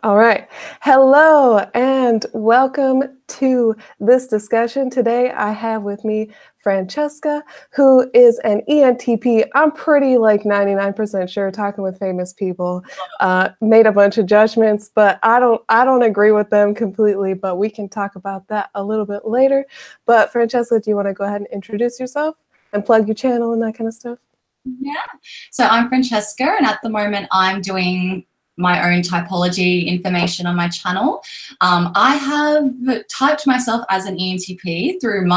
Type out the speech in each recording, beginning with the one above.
All right. Hello and welcome to this discussion. Today I have with me Francesca, who is an ENTP. I'm pretty like 99% sure, talking with famous people, made a bunch of judgments, but I don't agree with them completely, but we can talk about that a little bit later. But Francesca, do you want to go ahead and introduce yourself and plug your channel and that kind of stuff? Yeah. So I'm Francesca, and at the moment I'm doing my own typology information on my channel. I have typed myself as an ENTP through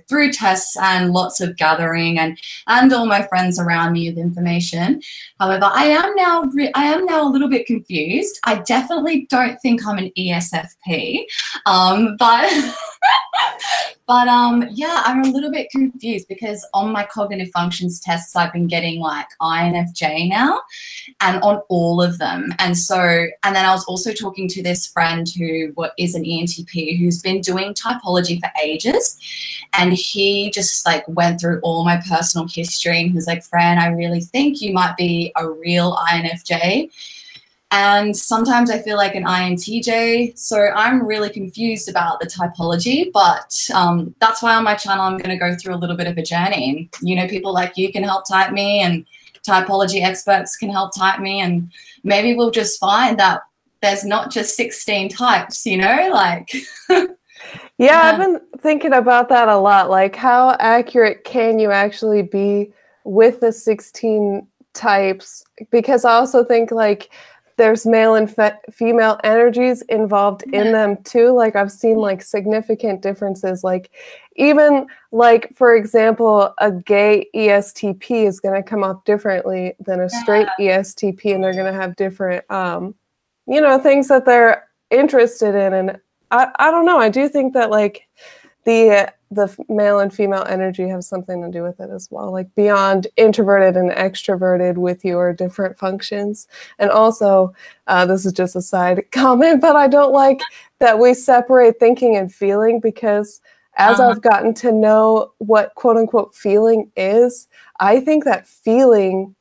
through tests and lots of gathering and all my friends around me with information. However, I am now a little bit confused. I definitely don't think I'm an ESFP, but yeah, I'm a little bit confused because on my cognitive functions tests, I've been getting like INFJ now and on all of them. And then I was also talking to this friend who is an ENTP who's been doing typology for ages. And he just like went through all my personal history and he was like, Fran, I really think you might be a real INFJ. And sometimes I feel like an INTJ, so I'm really confused about the typology, but that's why on my channel I'm going to go through a little bit of a journey. And, people like you can help type me and typology experts can help type me, and maybe we'll just find that there's not just 16 types, like. Yeah, I've been thinking about that a lot. Like, how accurate can you actually be with the 16 types? Because I also think like there's male and female energies involved in them too. Like I've seen like significant differences. Like even like, for example, a gay ESTP is going to come off differently than a straight ESTP, and they're going to have different, things that they're interested in. And I don't know. I do think that like the male and female energy have something to do with it as well, like beyond introverted and extroverted with your different functions. And also, this is just a side comment, but I don't like that we separate thinking and feeling, because as I've gotten to know what quote unquote feeling is, I think that feeling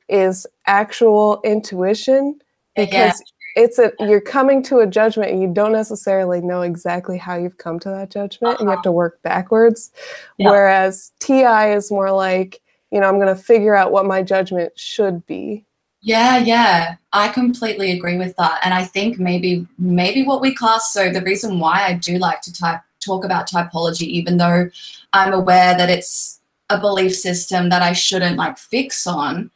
is actual intuition, because you're coming to a judgment and you don't necessarily know exactly how you've come to that judgment, and you have to work backwards. Whereas TI is more like, I'm going to figure out what my judgment should be. Yeah, I completely agree with that. And I think maybe what we class, so the reason why I do like to talk about typology, even though I'm aware that it's a belief system that I shouldn't like fix on,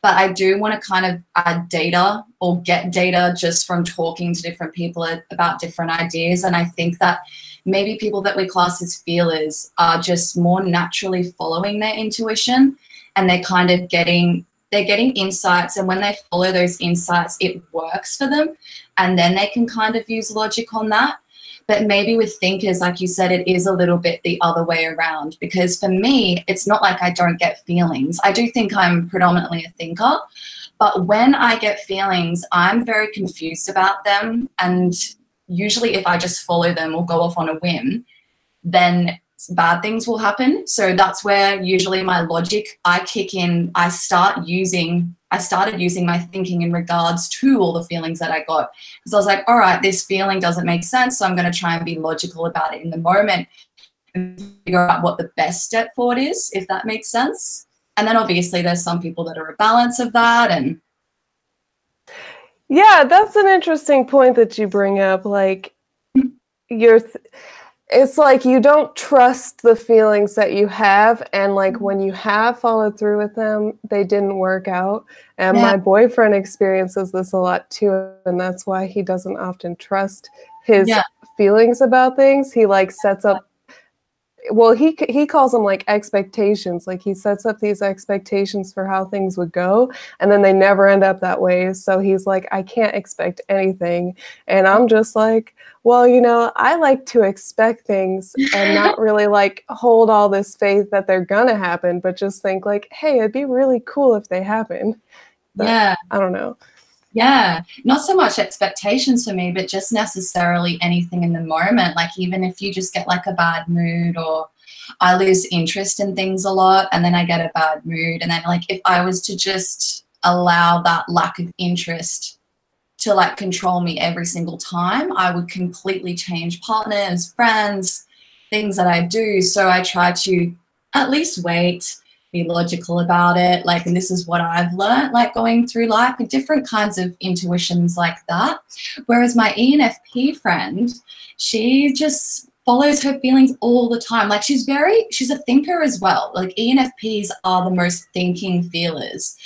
but I do want to kind of add data or get data just from talking to different people about different ideas. And I think that maybe people that we class as feelers are just more naturally following their intuition, and they're kind of getting insights. And when they follow those insights, it works for them. And then they can kind of use logic on that. But maybe with thinkers, like you said, it is a little bit the other way around, because for me, it's not like I don't get feelings. I do think I'm predominantly a thinker, but when I get feelings, I'm very confused about them. And usually if I just follow them or go off on a whim, then bad things will happen. So that's where usually my logic, I kick in. I started using my thinking in regards to all the feelings that I got, because I was like, all right, this feeling doesn't make sense, so I'm going to try and be logical about it in the moment and figure out what the best step forward is, if that makes sense. And then obviously there's some people that are a balance of that. And yeah, that's an interesting point that you bring up. Like it's like you don't trust the feelings that you have, and like when you have followed through with them, they didn't work out. And my boyfriend experiences this a lot too, and that's why he doesn't often trust his feelings about things. He like sets up, well, he calls them like expectations. Like he sets up these expectations for how things would go, and then they never end up that way. So he's like, I can't expect anything. And I'm just like, well, I like to expect things and not really like hold all this faith that they're gonna happen, but just think like, hey, it'd be really cool if they happen. But I don't know. Yeah, not so much expectations for me, but just necessarily anything in the moment. Like even if you just get like a bad mood, or I lose interest in things a lot and then I get a bad mood. And then like if I was to just allow that lack of interest to like control me every single time. I would completely change partners, friends, things that I do. So I try to at least wait, be logical about it. Like, and this is what I've learned, like going through life with different kinds of intuitions like that. Whereas my ENFP friend, she just follows her feelings all the time. Like she's a thinker as well. Like ENFPs are the most thinking feelers,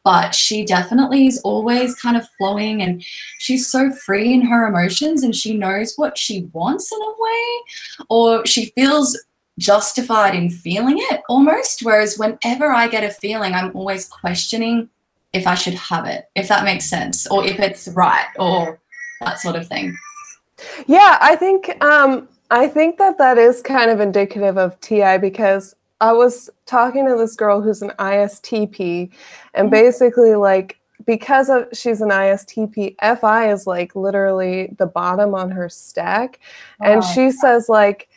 but she definitely is always kind of flowing, and she's so free in her emotions, and she knows what she wants in a way, or she feels justified in feeling it almost. Whereas whenever I get a feeling, I'm always questioning if I should have it, if that makes sense, or if it's right, or that sort of thing. Yeah, I think that is kind of indicative of TI, because I was talking to this girl who's an ISTP, and basically like because she's an ISTP, FI is like literally the bottom on her stack. And she says like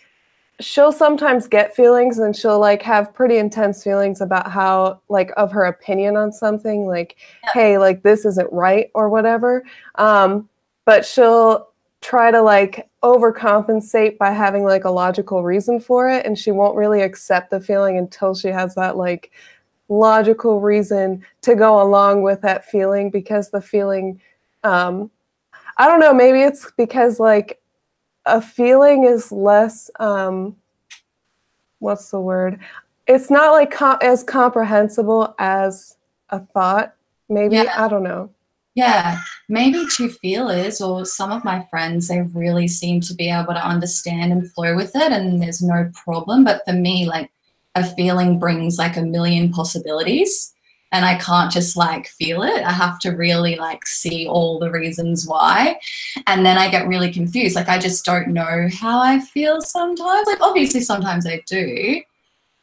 she'll sometimes get feelings, and she'll like have pretty intense feelings about how like of her opinion on something, like, hey, like this isn't right or whatever. But she'll try to like overcompensate by having like a logical reason for it, and she won't really accept the feeling until she has that like logical reason to go along with that feeling, because the feeling, I don't know, maybe it's because like a feeling is less, what's the word? It's not like as comprehensible as a thought, maybe. I don't know. Yeah, maybe two feelers, or some of my friends, they really seem to be able to understand and flow with it, and there's no problem. But for me, like a feeling brings like a million possibilities, and I can't just like feel it. I have to really like see all the reasons why, and then I get really confused. Like I just don't know how I feel sometimes. Like obviously sometimes I do,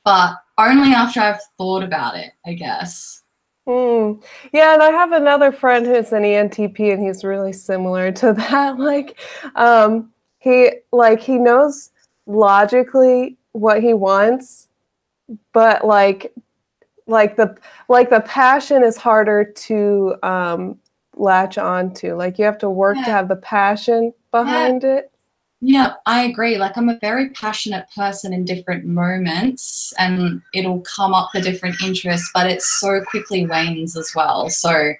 but only after I've thought about it, I guess. Yeah, and I have another friend who's an ENTP, and he's really similar to that. He knows logically what he wants, but like the passion is harder to latch on to. Like you have to work to have the passion behind it. Yeah, I agree. Like I'm a very passionate person in different moments, and it'll come up for different interests, but it so quickly wanes as well. So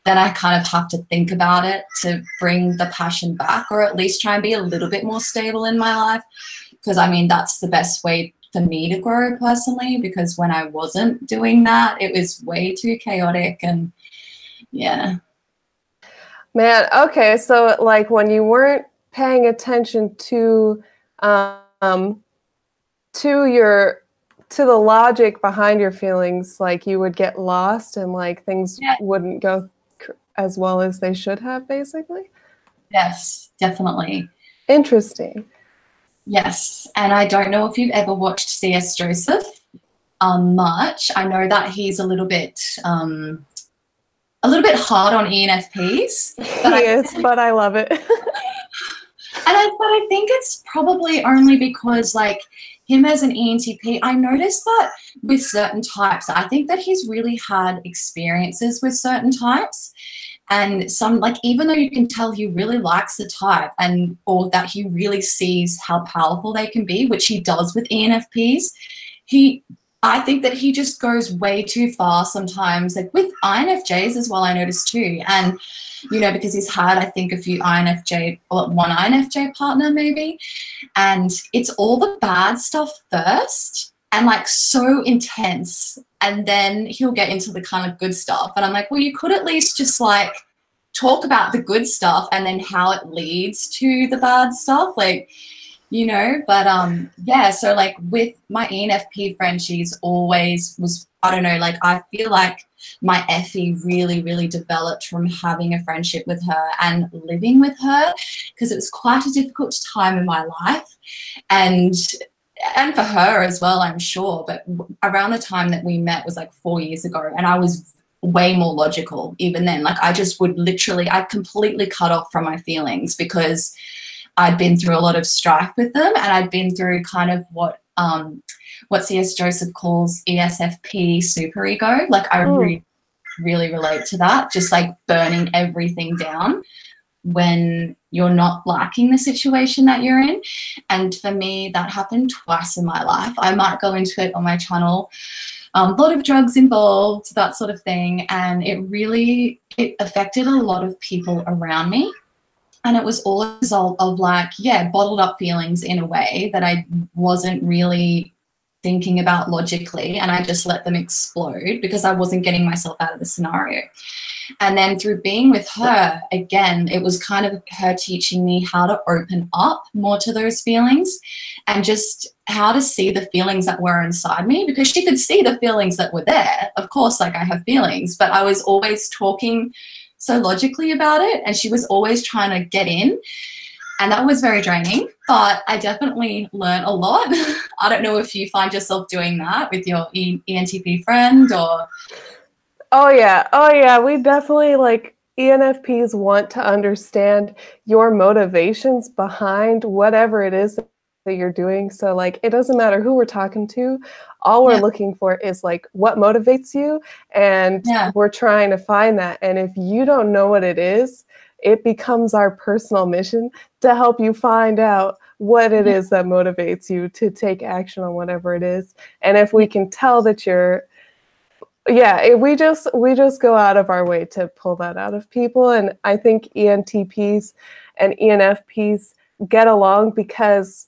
then I kind of have to think about it to bring the passion back, or at least try and be a little bit more stable in my life. Because I mean, that's the best way for me to grow personally, because when I wasn't doing that, it was way too chaotic. And yeah. Man, okay, so like when you weren't paying attention to the logic behind your feelings, like you would get lost, and like things wouldn't go as well as they should have, basically. Yes, definitely. Interesting. Yes, and I don't know if you've ever watched C.S. Joseph much. I know that he's a little bit hard on ENFPs. But I love it. But I think it's probably only because, like, him as an ENTP, I noticed that with certain types, I think that he's really had experiences with certain types. And some, like, even though you can tell he really likes the type, and or that he really sees how powerful they can be, which he does with ENFPs, I think that he just goes way too far sometimes, like with INFJs as well, I noticed too. And, you know, because he's had, I think, a few INFJ, or one INFJ partner maybe, and it's all the bad stuff first and like so intense, and then he'll get into the kind of good stuff. And I'm like, well, you could at least just like talk about the good stuff and then how it leads to the bad stuff. Like, you know, but yeah, so like with my ENFP friend, she's always was, I don't know, like I feel like my FE really, really developed from having a friendship with her and living with her, because it was quite a difficult time in my life, and for her as well, I'm sure. But around the time that we met was like 4 years ago, and I was way more logical even then. Like I just would literally, I completely cut off from my feelings, because I'd been through a lot of strife with them, and I'd been through kind of what C.S. Joseph calls ESFP superego. Like I really relate to that, just like burning everything down when you're not liking the situation that you're in. And for me, that happened twice in my life. I might go into it on my channel. A lot of drugs involved, that sort of thing. And it affected a lot of people around me. And it was all a result of like, yeah, bottled up feelings in a way that I wasn't really thinking about logically, and I just let them explode because I wasn't getting myself out of the scenario. And then through being with her, again, it was kind of her teaching me how to open up more to those feelings and just how to see the feelings that were inside me, because she could see the feelings that were there. Of course, like I have feelings, but I was always talking so logically about it, and she was always trying to get in. And that was very draining, but I definitely learned a lot. I don't know if you find yourself doing that with your ENTP friend or... Oh yeah. We definitely, like, ENFPs want to understand your motivations behind whatever it is that you're doing. So like, it doesn't matter who we're talking to. All we're looking for is like what motivates you, and we're trying to find that. And if you don't know what it is, it becomes our personal mission to help you find out what it is that motivates you to take action on whatever it is. And if we can tell that you're, we just go out of our way to pull that out of people. And I think ENTPs and ENFPs get along because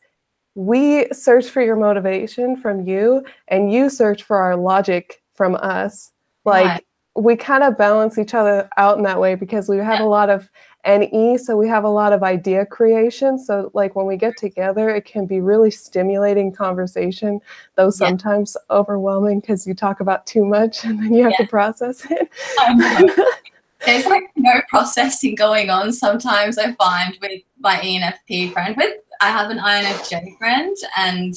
we search for your motivation from you, and you search for our logic from us. Like, we kind of balance each other out in that way because we have a lot of NE, so we have a lot of idea creation. So like when we get together, it can be really stimulating conversation, though sometimes overwhelming because you talk about too much and then you have to process it. I know. There's like no processing going on sometimes, I find, with my ENFP friend. I have an INFJ friend, and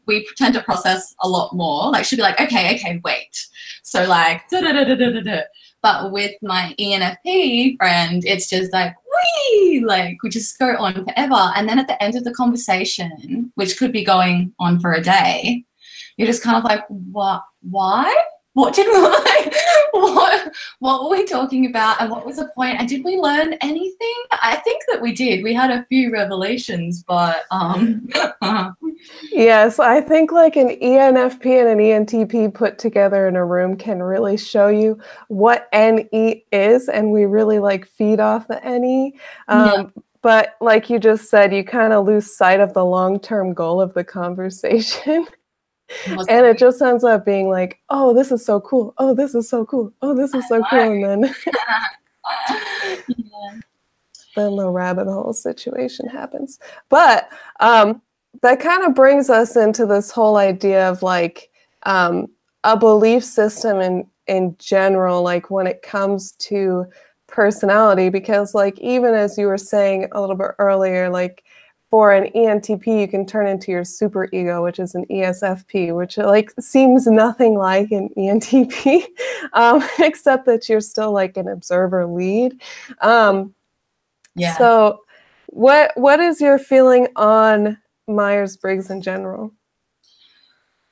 we tend to process a lot more. Like, she'll be like, okay, wait. So like, da-da-da-da-da-da. But with my ENFP friend, it's just like, wee! Like, we just go on forever. And then at the end of the conversation, which could be going on for a day, you're just kind of like, what? Why? What did we like? What were we talking about, and what was the point? And did we learn anything? I think that we did. We had a few revelations, but yes, I think like an ENFP and an ENTP put together in a room can really show you what NE is, and we really like feed off the NE. But like you just said, you kind of lose sight of the long-term goal of the conversation. And it just ends up being like, oh, this is so cool. Oh, this is so cool. Oh, this is so cool. And then then the rabbit hole situation happens. But that kind of brings us into this whole idea of like a belief system in general, like when it comes to personality, because like even as you were saying a little bit earlier, like for an ENTP, you can turn into your super ego, which is an ESFP, which like seems nothing like an ENTP, except that you're still like an observer lead. So what is your feeling on Myers-Briggs in general?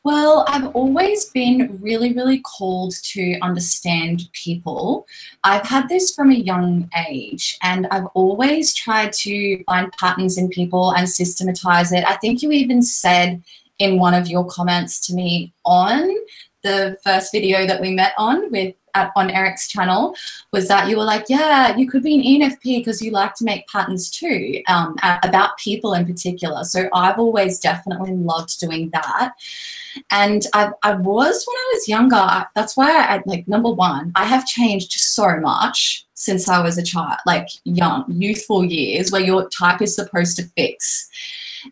Well, I've always been really, really called to understand people. I've had this from a young age, and I've always tried to find patterns in people and systematize it. I think you even said in one of your comments to me on the first video that we met on on Eric's channel, was that you were like, yeah, you could be an ENFP because you like to make patterns too, about people in particular. So I've always definitely loved doing that. And I was, when I was younger, that's why I like, number one, I have changed so much since I was a child, like youthful years where your type is supposed to fix.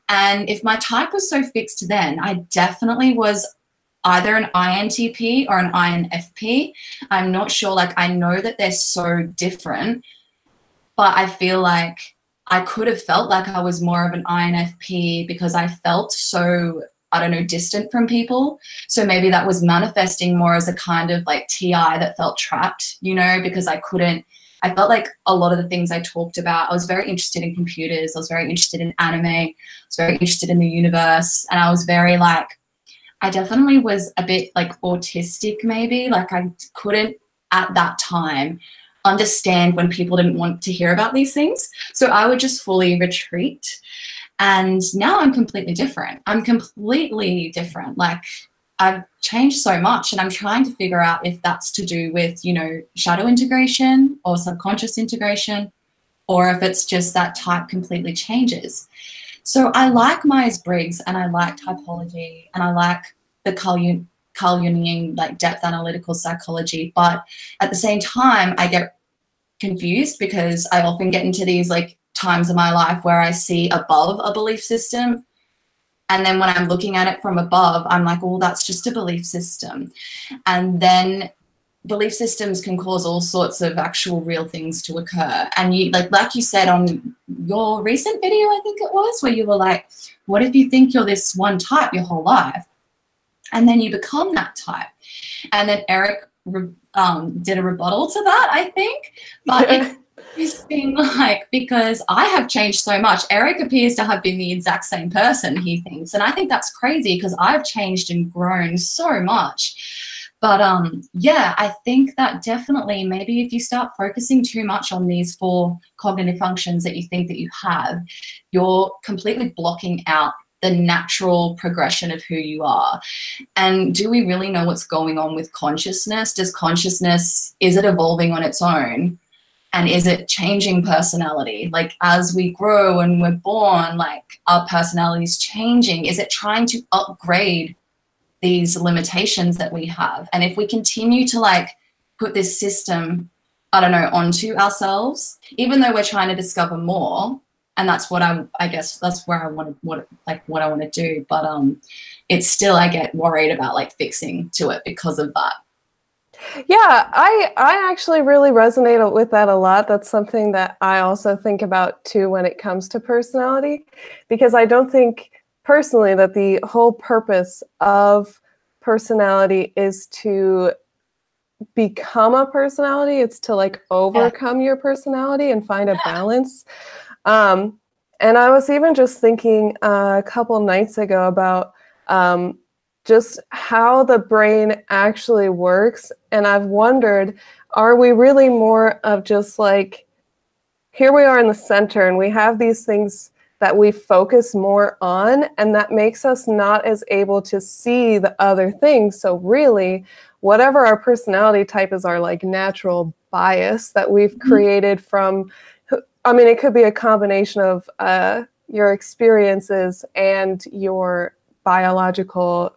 And if my type was so fixed then, I definitely was either an INTP or an INFP. I'm not sure, like I know that they're so different, but I feel like I could have felt like I was more of an INFP because I felt so, I don't know, distant from people. So maybe that was manifesting more as a kind of like TI that felt trapped, you know, because I felt like a lot of the things I talked about, I was very interested in computers, I was very interested in anime, I was very interested in the universe, and I was very like, I definitely was a bit like autistic maybe, like I couldn't at that time understand when people didn't want to hear about these things. So I would just fully retreat. And now I'm completely different. I'm completely different. Like, I've changed so much, and I'm trying to figure out if that's to do with, you know, shadow integration or subconscious integration, or if it's just that type completely changes. So I like Myers-Briggs, and I like typology, and I like the Carl Jung, like depth analytical psychology. But at the same time, I get confused because I often get into these like times in my life where I see above a belief system. And then when I'm looking at it from above, I'm like, well, that's just a belief system. And then belief systems can cause all sorts of actual real things to occur. And you, like you said on your recent video, I think it was, where you were like, what if you think you're this one type your whole life? And then you become that type. And then Eric did a rebuttal to that, I think. But it's been like, because I have changed so much. Eric appears to have been the exact same person, he thinks. And I think that's crazy because I've changed and grown so much. But yeah, I think that definitely maybe if you start focusing too much on these 4 cognitive functions that you think that you have, you're completely blocking out the natural progression of who you are. And do we really know what's going on with consciousness? Does consciousness, is it evolving on its own? And is it changing personality? Like, as we grow and we're born, like, our personality is changing. Is it trying to upgrade these limitations that we have? And if we continue to like put this system, I don't know, onto ourselves, even though we're trying to discover more, and that's what I guess that's where I want to, what I want to do. But it's still, I get worried about like fixing to it because of that. Yeah, I actually really resonate with that a lot. That's something that I also think about too when it comes to personality, because I don't think personally that the whole purpose of personality is to become a personality. It's to like overcome your personality and find a balance. And I was even just thinking a couple nights ago about just how the brain actually works. And I've wondered, are we really more of just like, here we are in the center and we have these things that we focus more on, and that makes us not as able to see the other things. So really, whatever our personality type is, our like natural bias that we've created from, I mean, it could be a combination of your experiences and your biological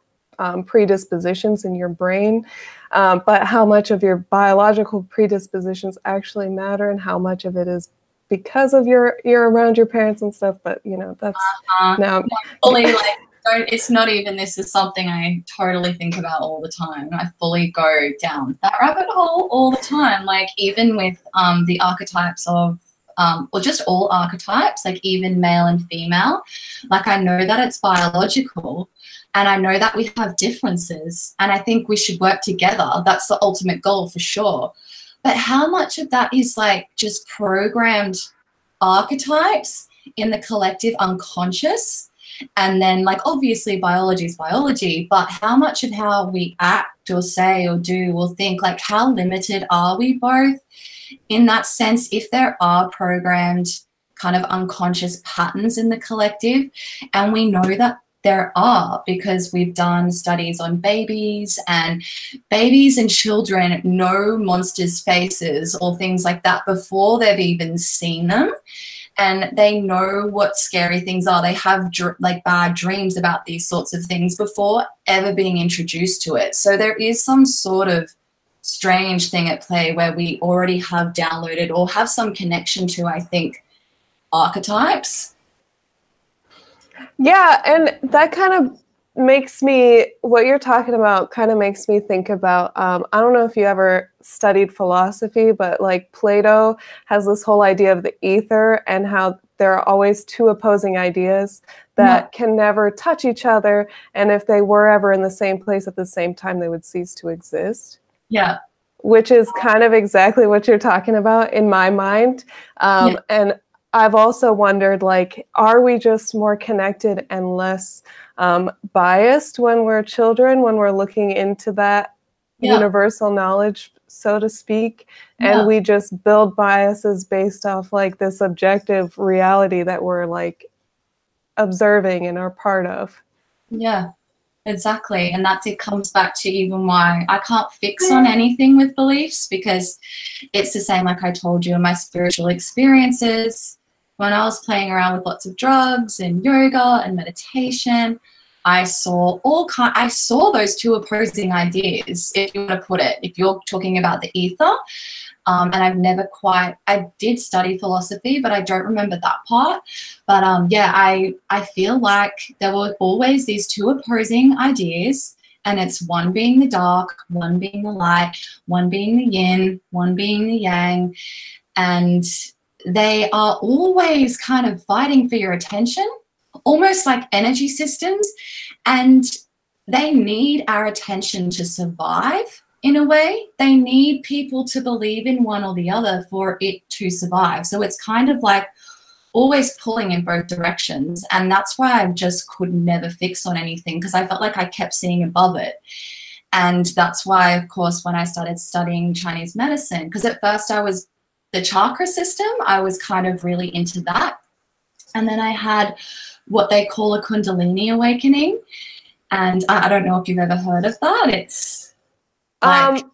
predispositions in your brain, but how much of your biological predispositions actually matter and how much of it is because of you're around your parents and stuff. But you know, that's now fully like, it's not even, this is something I totally think about all the time. I fully go down that rabbit hole all the time. Like, even with the archetypes of or just all archetypes, like even male and female, like I know that it's biological and I know that we have differences and I think we should work together. That's the ultimate goal for sure. But how much of that is like just programmed archetypes in the collective unconscious? And then like obviously biology is biology, but how much of how we act or say or do or think, like how limited are we both in that sense, if there are programmed kind of unconscious patterns in the collective? And we know that there are, because we've done studies on babies and children know monsters' faces or things like that before they've even seen them. And they know what scary things are. They have like bad dreams about these sorts of things before ever being introduced to it. So there is some sort of strange thing at play where we already have downloaded or have some connection to, I think, archetypes. Yeah, and that kind of makes me, what you're talking about kind of makes me think about, I don't know if you ever studied philosophy, but like Plato has this whole idea of the ether and how there are always two opposing ideas that can never touch each other. And if they were ever in the same place at the same time, they would cease to exist. Yeah. Which is kind of exactly what you're talking about in my mind. And I've also wondered, like, are we just more connected and less biased when we're children, when we're looking into that universal knowledge so to speak, Yeah. and we just build biases based off like this objective reality that we're like observing and are part of. Yeah, exactly. And that's, it comes back to even why I can't fix on anything with beliefs, because it's the same, like I told you, in my spiritual experiences. When I was playing around with lots of drugs and yoga and meditation, I saw those two opposing ideas, if you want to put it, if you're talking about the ether. And I did study philosophy, but I don't remember that part. But yeah, I feel like there were always these two opposing ideas, and it's one being the dark, one being the light, one being the yin, one being the yang. And they are always kind of fighting for your attention, almost like energy systems. And they need our attention to survive. In a way, they need people to believe in one or the other for it to survive. So it's kind of like always pulling in both directions. And that's why I just could never fix on anything, because I felt like I kept seeing above it. And that's why, of course, when I started studying Chinese medicine, because at first the chakra system, I was kind of really into that. And then I had what they call a Kundalini awakening. And I don't know if you've ever heard of that. It's like,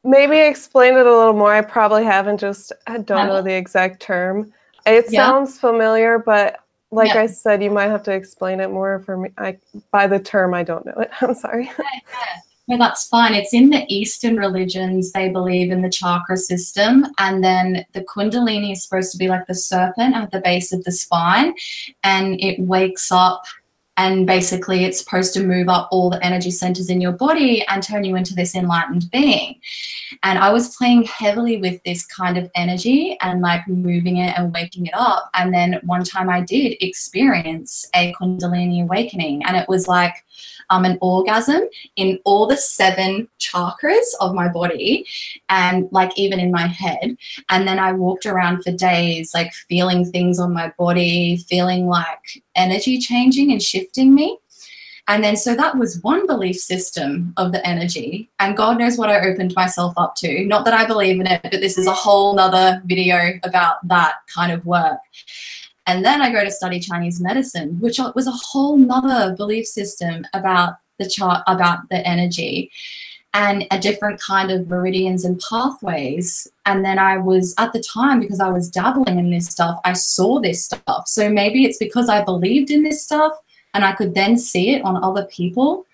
maybe explain it a little more. I probably haven't, I don't know the exact term. It sounds familiar, but like I said, you might have to explain it more for me. By the term, I don't know it. I'm sorry. No, that's fine. It's in the Eastern religions. They believe in the chakra system. And then the Kundalini is supposed to be like the serpent at the base of the spine. And it wakes up, and basically it's supposed to move up all the energy centers in your body and turn you into this enlightened being. And I was playing heavily with this kind of energy and like moving it and waking it up. And then one time I did experience a Kundalini awakening, and it was like an orgasm in all the 7 chakras of my body, and like even in my head. And then I walked around for days, like feeling things on my body, feeling like energy changing and shifting me. And then so that was one belief system of the energy, and God knows what I opened myself up to. Not that I believe in it, but this is a whole nother video about that kind of work. And then I go to study Chinese medicine, which was a whole nother belief system about the energy and a different kind of meridians and pathways. And then I was, at the time, because I was dabbling in this stuff, I saw this stuff. So maybe it's because I believed in this stuff and I could then see it on other people.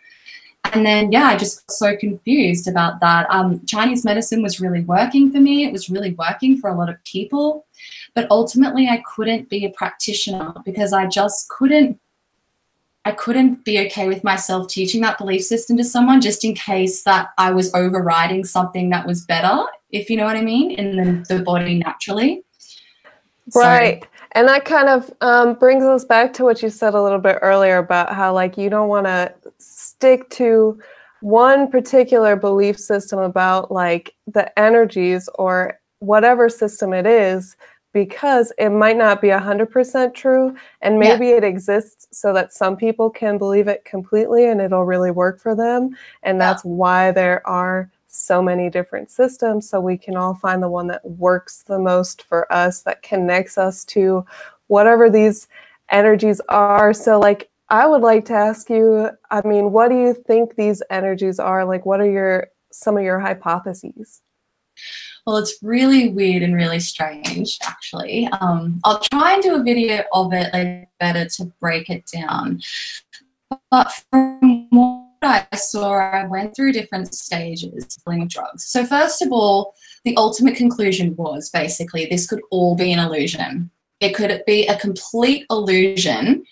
And then, yeah, I just got so confused about that. Chinese medicine was really working for me. It was really working for a lot of people. But ultimately, I couldn't be a practitioner because I just couldn't be okay with myself teaching that belief system to someone, just in case that I was overriding something that was better, if you know what I mean, in the body naturally. Right. So, and that kind of brings us back to what you said a little bit earlier about how like you don't want to stick to one particular belief system about like the energies or whatever system it is, because it might not be 100% true, and maybe it exists so that some people can believe it completely and it'll really work for them. And that's why there are so many different systems, so we can all find the one that works the most for us, that connects us to whatever these energies are. So like, I would like to ask you, I mean, what do you think these energies are? Like, what are some of your hypotheses? Well, it's really weird and really strange, actually. I'll try and do a video of it like better to break it down. But from what I saw, I went through different stages of dealing with drugs. So first of all, the ultimate conclusion was basically this could all be an illusion. It could be a complete illusion,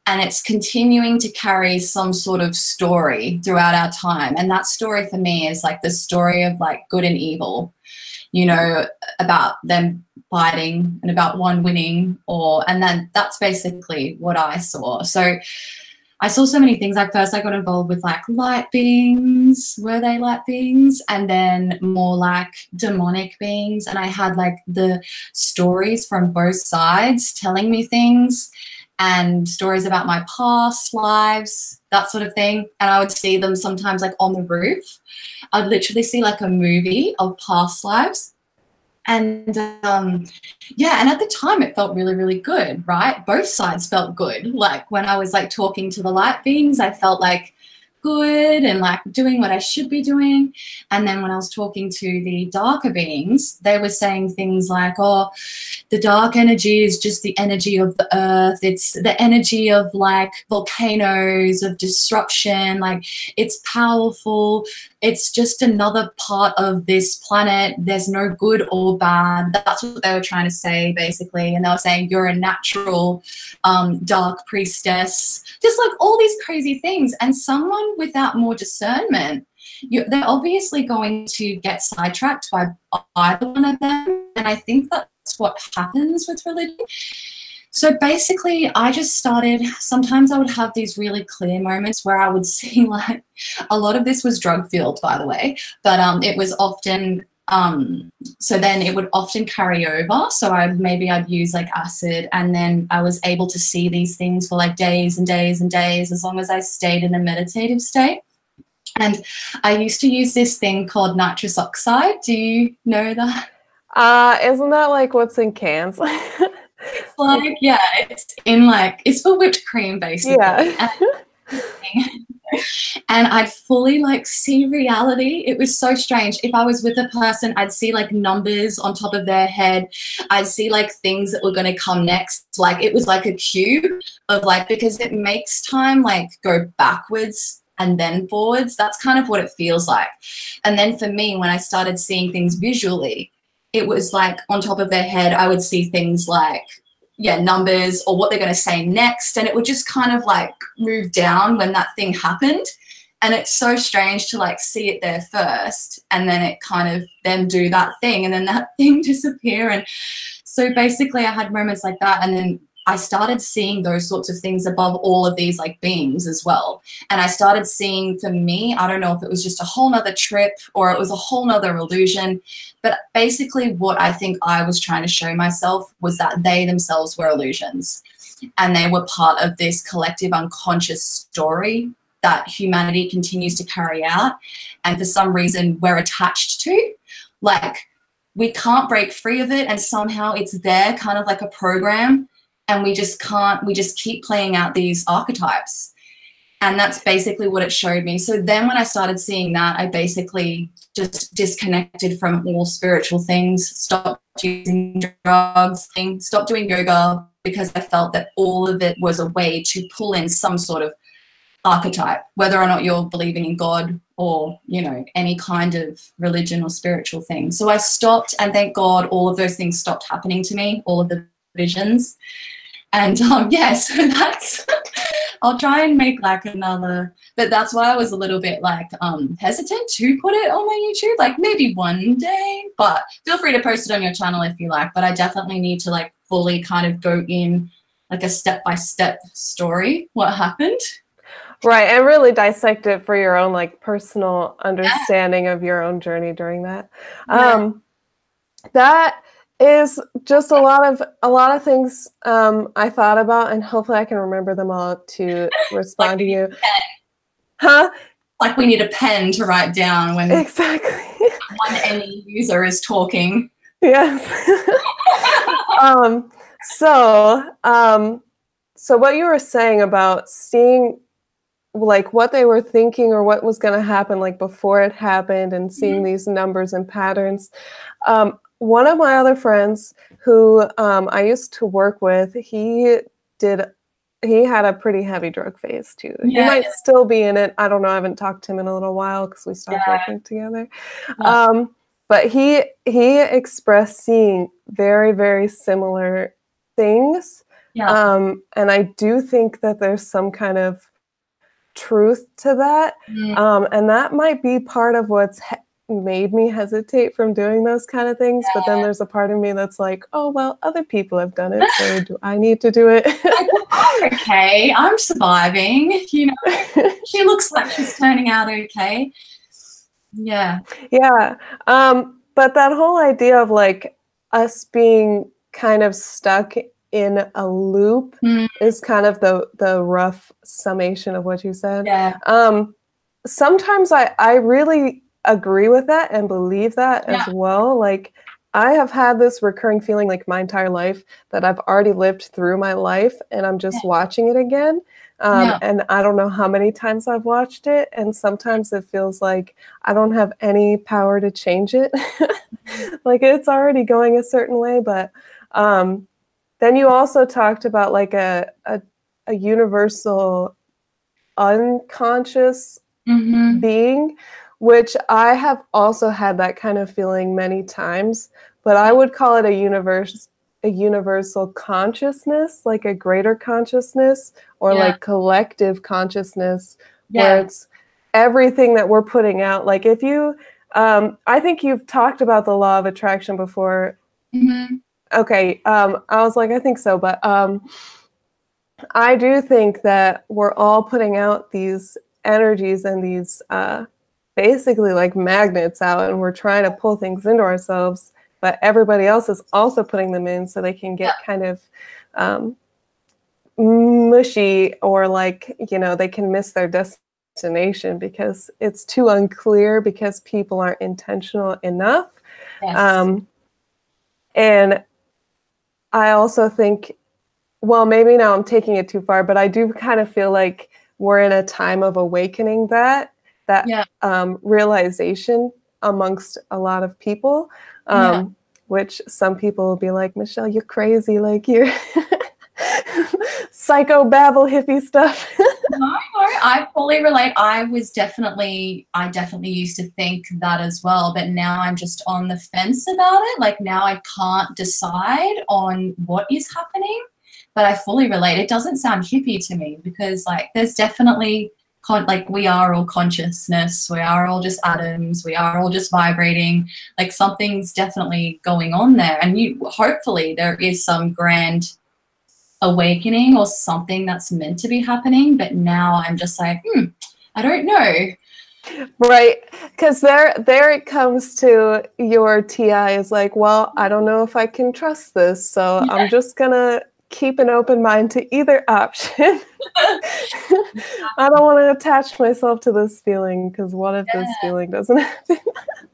and it's continuing to carry some sort of story throughout our time. And that story for me is like the story of like good and evil, you know, about them fighting and about one winning, and then that's basically what I saw. So I saw so many things. Like first I got involved with like light beings, were they light beings? And then more like demonic beings. And I had like the stories from both sides telling me things. and stories about my past lives, that sort of thing. And I would see them sometimes like on the roof. I'd literally see like a movie of past lives. And yeah, and at the time it felt really, really good, right? Both sides felt good. Like when I was like talking to the light beings, I felt like good and like doing what I should be doing. And then when I was talking to the darker beings, they were saying things like, oh, the dark energy is just the energy of the earth. It's the energy of like volcanoes, of disruption. Like it's powerful. It's just another part of this planet. There's no good or bad. That's what they were trying to say, basically. And they were saying you're a natural dark priestess. Just like all these crazy things. And someone without more discernment, they're obviously going to get sidetracked by either one of them. And I think that's what happens with religion. So basically, I just started, sometimes I would have these really clear moments where I would see like, a lot of this was drug-fueled, by the way, but it was often, so then it would often carry over. So I'd use like acid, and then I was able to see these things for like days and days and days, as long as I stayed in a meditative state. And I used to use this thing called nitrous oxide. Do you know that? Isn't that like what's in cans? It's like, yeah, it's in like, it's for whipped cream basically. Yeah. And I'd fully like see reality. It was so strange. If I was with a person, I'd see like numbers on top of their head. I'd see like things that were going to come next. Like it was like a cube of like, because it makes time like go backwards and then forwards. That's kind of what it feels like. And then for me, when I started seeing things visually, it was like on top of their head, I would see things like, yeah, numbers or what they're going to say next. And it would just kind of like move down when that thing happened. And it's so strange to like see it there first and then it kind of then do that thing and then that thing disappear. And so basically I had moments like that. And then I started seeing those sorts of things above all of these like beings as well. And I started seeing, for me, I don't know if it was just a whole nother trip or it was a whole nother illusion, but basically what I think I was trying to show myself was that they themselves were illusions and they were part of this collective unconscious story that humanity continues to carry out. And for some reason we're attached to, like we can't break free of it. And somehow it's there kind of like a program. And we just can't, we just keep playing out these archetypes. And that's basically what it showed me. So then when I started seeing that, I basically just disconnected from all spiritual things, stopped using drugs, stopped doing yoga, because I felt that all of it was a way to pull in some sort of archetype, whether or not you're believing in God or, you know, any kind of religion or spiritual thing. So I stopped, and thank God all of those things stopped happening to me, all of the visions. And yeah, so that's, I'll try and make like another, but that's why I was a little bit like hesitant to put it on my YouTube, like maybe one day, but feel free to post it on your channel if you like, but I definitely need to like fully kind of go in like a step-by-step story, what happened. Right, and really dissect it for your own like personal understanding of your own journey during that. That is just a lot of things I thought about, and hopefully I can remember them all to respond to you. Huh? Like we need a pen to write down when exactly one any user is talking. Yes. So what you were saying about seeing like what they were thinking or what was going to happen like before it happened, and seeing these numbers and patterns. One of my other friends who I used to work with, he had a pretty heavy drug phase too. Yeah, he might still be in it. I don't know. I haven't talked to him in a little while because we stopped working together. But he expressed seeing very, very similar things. Yeah. And I do think that there's some kind of truth to that. And that might be part of what's made me hesitate from doing those kind of things. But then there's a part of me that's like, oh, well, other people have done it, so do I need to do it? Okay, I'm surviving, you know. She looks like she's turning out okay. Yeah. But that whole idea of like us being kind of stuck in a loop is kind of the rough summation of what you said. Yeah. Sometimes I really agree with that and believe that as well. Like, I have had this recurring feeling like my entire life that I've already lived through my life and I'm just watching it again. And I don't know how many times I've watched it. And sometimes it feels like I don't have any power to change it. Like, it's already going a certain way. But then you also talked about like a universal unconscious being, which I have also had that kind of feeling many times, but I would call it a universal consciousness, like a greater consciousness or like collective consciousness, where it's everything that we're putting out. Like, if you, I think you've talked about the law of attraction before. Okay, I was like, I think so, but I do think that we're all putting out these energies and these basically like magnets out, and we're trying to pull things into ourselves, but everybody else is also putting them in so they can get kind of mushy, or like, you know, they can miss their destination because it's too unclear because people aren't intentional enough. And I also think, well, maybe now I'm taking it too far, but I do kind of feel like we're in a time of awakening that realization amongst a lot of people, which some people will be like, Michelle, you're crazy. Like, you're psychobabble hippie stuff. No, I fully relate. I definitely used to think that as well, but now I'm just on the fence about it. Like, now I can't decide on what is happening, but I fully relate. It doesn't sound hippie to me because, like, there's definitely like, we are all consciousness, we are all just atoms, we are all just vibrating. Like, something's definitely going on there, and hopefully there is some grand awakening or something that's meant to be happening. But now I'm just like, I don't know. Right, because there it comes to your TI is like, well, I don't know if I can trust this, so I'm just gonna keep an open mind to either option. I don't want to attach myself to this feeling, because what if this feeling doesn't happen?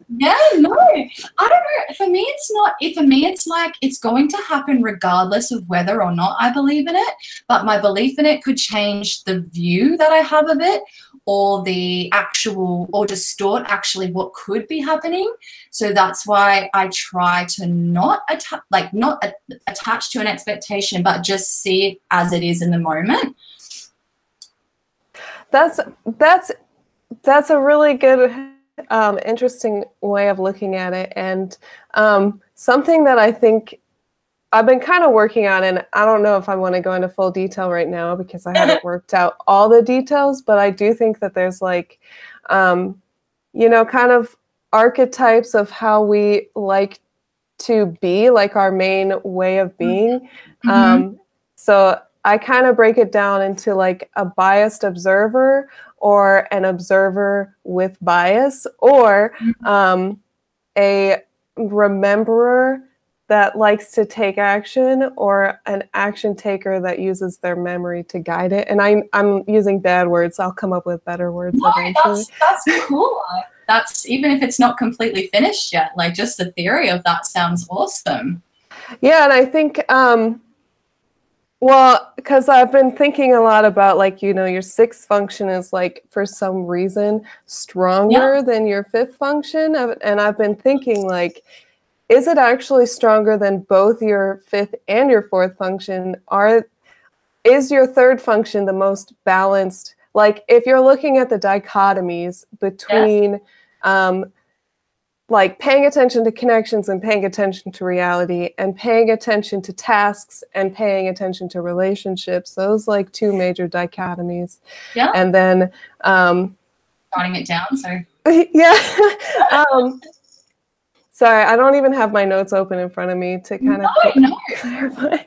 No, I don't know. For me, it's not. For me, it's like, it's going to happen regardless of whether or not I believe in it. But my belief in it could change the view that I have of it, or distort actually what could be happening. So that's why I try to not attach to an expectation, but just see it as it is in the moment. That's a really good, interesting way of looking at it, and something that I think I've been kind of working on, and I don't know if I want to go into full detail right now because I haven't worked out all the details, but I do think that there's like, you know, kind of archetypes of how we like to be, like our main way of being. So I kind of break it down into like a biased observer, or an observer with bias, or a rememberer that likes to take action, or an action taker that uses their memory to guide it. And I'm using bad words. I'll come up with better words eventually. That's cool. That's, even if it's not completely finished yet, like, just the theory of that sounds awesome. Yeah, and I think, well, because I've been thinking a lot about, like, you know, your sixth function is like, for some reason, stronger than your fifth function. And I've been thinking, like, is it actually stronger than both your fifth and your fourth function? Is your third function the most balanced? Like, if you're looking at the dichotomies between like paying attention to connections and paying attention to reality, and paying attention to tasks and paying attention to relationships, those like two major dichotomies. And then writing it down, so sorry, I don't even have my notes open in front of me to kind of clarify.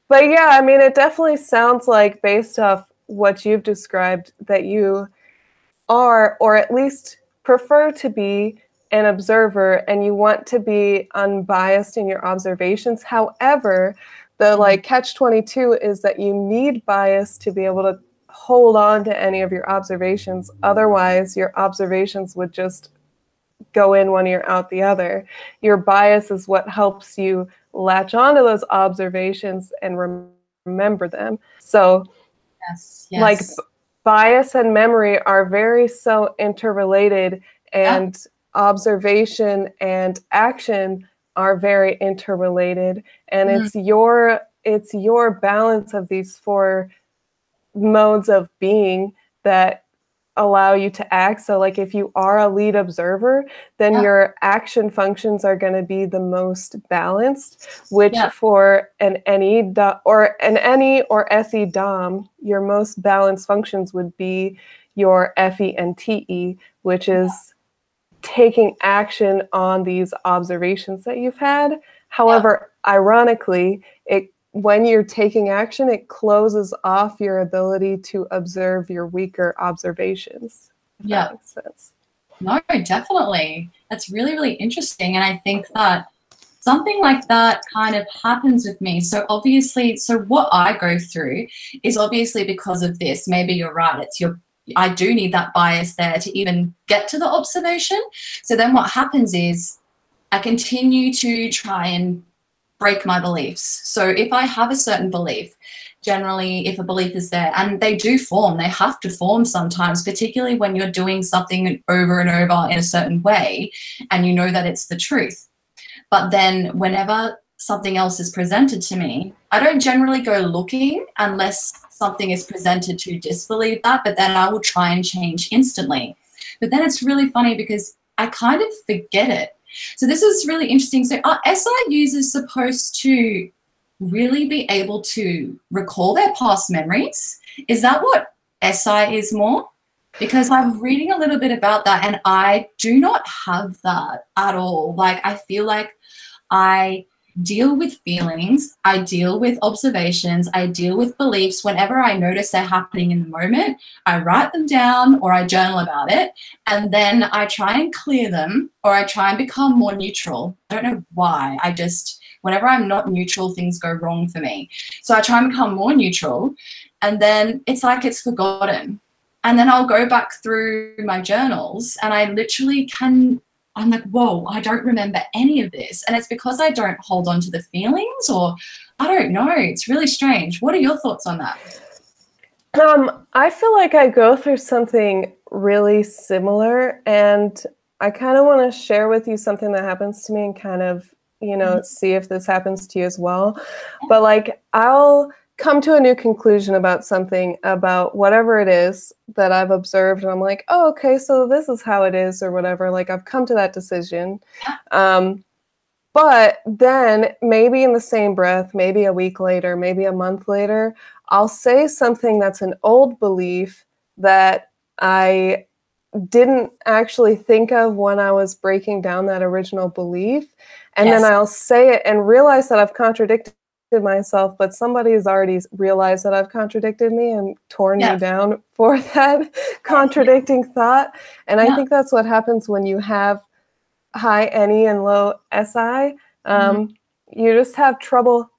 But yeah, I mean, it definitely sounds like, based off what you've described, that you are, or at least prefer to be, an observer and you want to be unbiased in your observations. However, the like catch-22 is that you need bias to be able to hold on to any of your observations. Otherwise, your observations would just go in one ear, out the other. Your bias is what helps you latch onto those observations and remember them. So like bias and memory are very so interrelated, and observation and action are very interrelated. And it's your balance of these four modes of being that allow you to act. So like if you are a lead observer, then your action functions are going to be the most balanced, which for an NE or SE Dom, your most balanced functions would be your FE and TE, which is taking action on these observations that you've had. However, ironically, when you're taking action, it closes off your ability to observe your weaker observations. That makes sense. No, definitely. That's really, really interesting. And I think that something like that kind of happens with me. So obviously, what I go through is obviously because of this. Maybe you're right. I do need that bias there to even get to the observation. So then what happens is I continue to try and break my beliefs. So if I have a certain belief, generally if a belief is there, and they do form, they have to form sometimes, particularly when you're doing something over and over in a certain way and you know that it's the truth. But then whenever something else is presented to me, I don't generally go looking unless something is presented to disbelieve that, but then I will try and change instantly. But then it's really funny because I kind of forget it. So this is really interesting. So are SI users supposed to really be able to recall their past memories? Is that what SI is more? Because I'm reading a little bit about that and I do not have that at all. Like I feel like I deal with feelings, I deal with observations, I deal with beliefs. Whenever I notice they're happening in the moment, I write them down or I journal about it, and then I try and clear them or I try and become more neutral. I don't know why. Whenever I'm not neutral, things go wrong for me. So I try and become more neutral, and then it's like it's forgotten. And then I'll go back through my journals and I literally I'm like, whoa, I don't remember any of this. And it's because I don't hold on to the feelings, or I don't know. It's really strange. What are your thoughts on that? I feel like I go through something really similar, and I kind of want to share with you something that happens to me and kind of, see if this happens to you as well. But like, I'll come to a new conclusion about something, about whatever it is that I've observed, and I'm like, oh, okay, so this is how it is, or whatever. Like, I've come to that decision. But then maybe in the same breath, maybe a week later, maybe a month later, I'll say something that's an old belief that I didn't actually think of when I was breaking down that original belief. And then I'll say it and realize that I've contradicted myself, but somebody has already realized that I've contradicted me and torn me down for that contradicting thought. And I think that's what happens when you have high NE and low SI. You just have trouble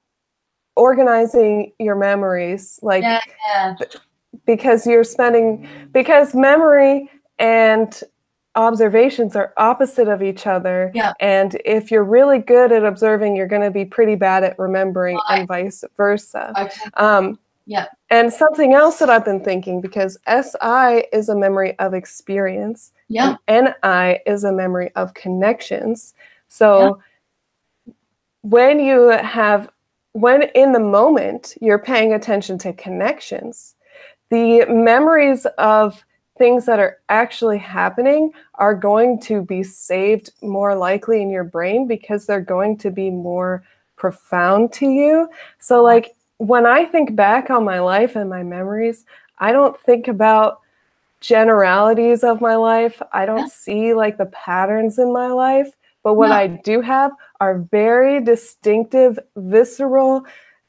organizing your memories, like because because memory and observations are opposite of each other. And if you're really good at observing, you're going to be pretty bad at remembering, and vice versa. And something else that I've been thinking, because SI is a memory of experience, and NI is a memory of connections. So when in the moment you're paying attention to connections, the memories of things that are actually happening are going to be saved more likely in your brain because they're going to be more profound to you. So like when I think back on my life and my memories, I don't think about generalities of my life. I don't see like the patterns in my life, but what I do have are very distinctive, visceral,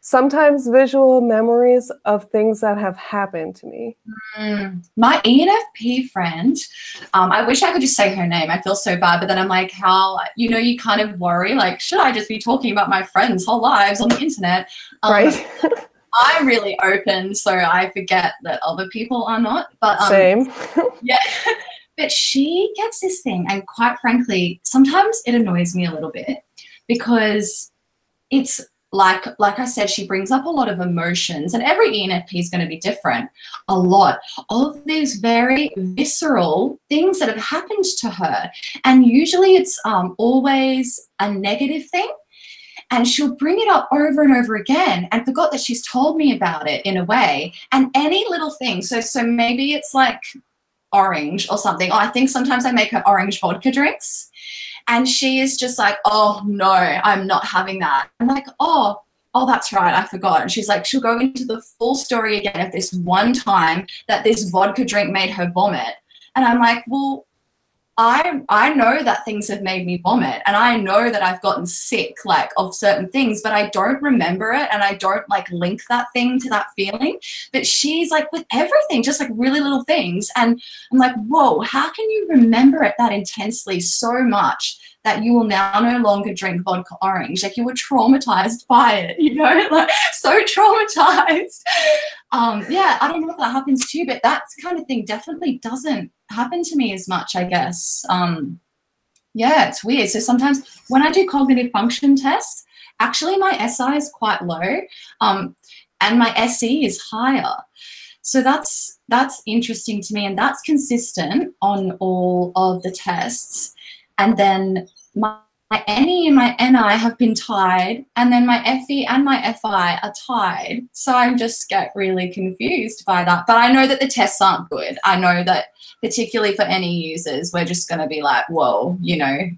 sometimes visual memories of things that have happened to me. My ENFP friend, I wish I could just say her name. I feel so bad, but then I'm like, how, you know, you kind of worry, like, should I just be talking about my friends' whole lives on the internet? Right. I'm really open, so I forget that other people are not. But same. Yeah. But she gets this thing, and quite frankly, sometimes it annoys me a little bit because it's like I said, she brings up a lot of emotions, and every ENFP is going to be different. A lot of these very visceral things that have happened to her, and usually it's always a negative thing. And she'll bring it up over and over again and forgot that she's told me about it in a way. And any little thing, so maybe it's like orange or something. Oh, I think sometimes I make her orange vodka drinks. And she is just like, oh, no, I'm not having that. I'm like, oh, that's right, I forgot. And she's like, she'll go into the full story again of this one time that this vodka drink made her vomit. And I'm like, well, I know that things have made me vomit, and I know that I've gotten sick, like, of certain things, but I don't remember it, and I don't, like, link that thing to that feeling. But she's like, with everything, just like really little things. And I'm like, whoa, how can you remember it that intensely so much that you will now no longer drink vodka orange? Like, you were traumatized by it, you know, like, so traumatized. Yeah, I don't know if that happens to you, but that kind of thing definitely doesn't happen to me as much, I guess. Yeah, it's weird. So sometimes when I do cognitive function tests, actually my SI is quite low, and my SE is higher. So that's interesting to me, and that's consistent on all of the tests. And then my NE and my NI have been tied, and then my FE and my FI are tied. So I just get really confused by that. But I know that the tests aren't good. I know that particularly for NE users, we're just going to be like, whoa, you know,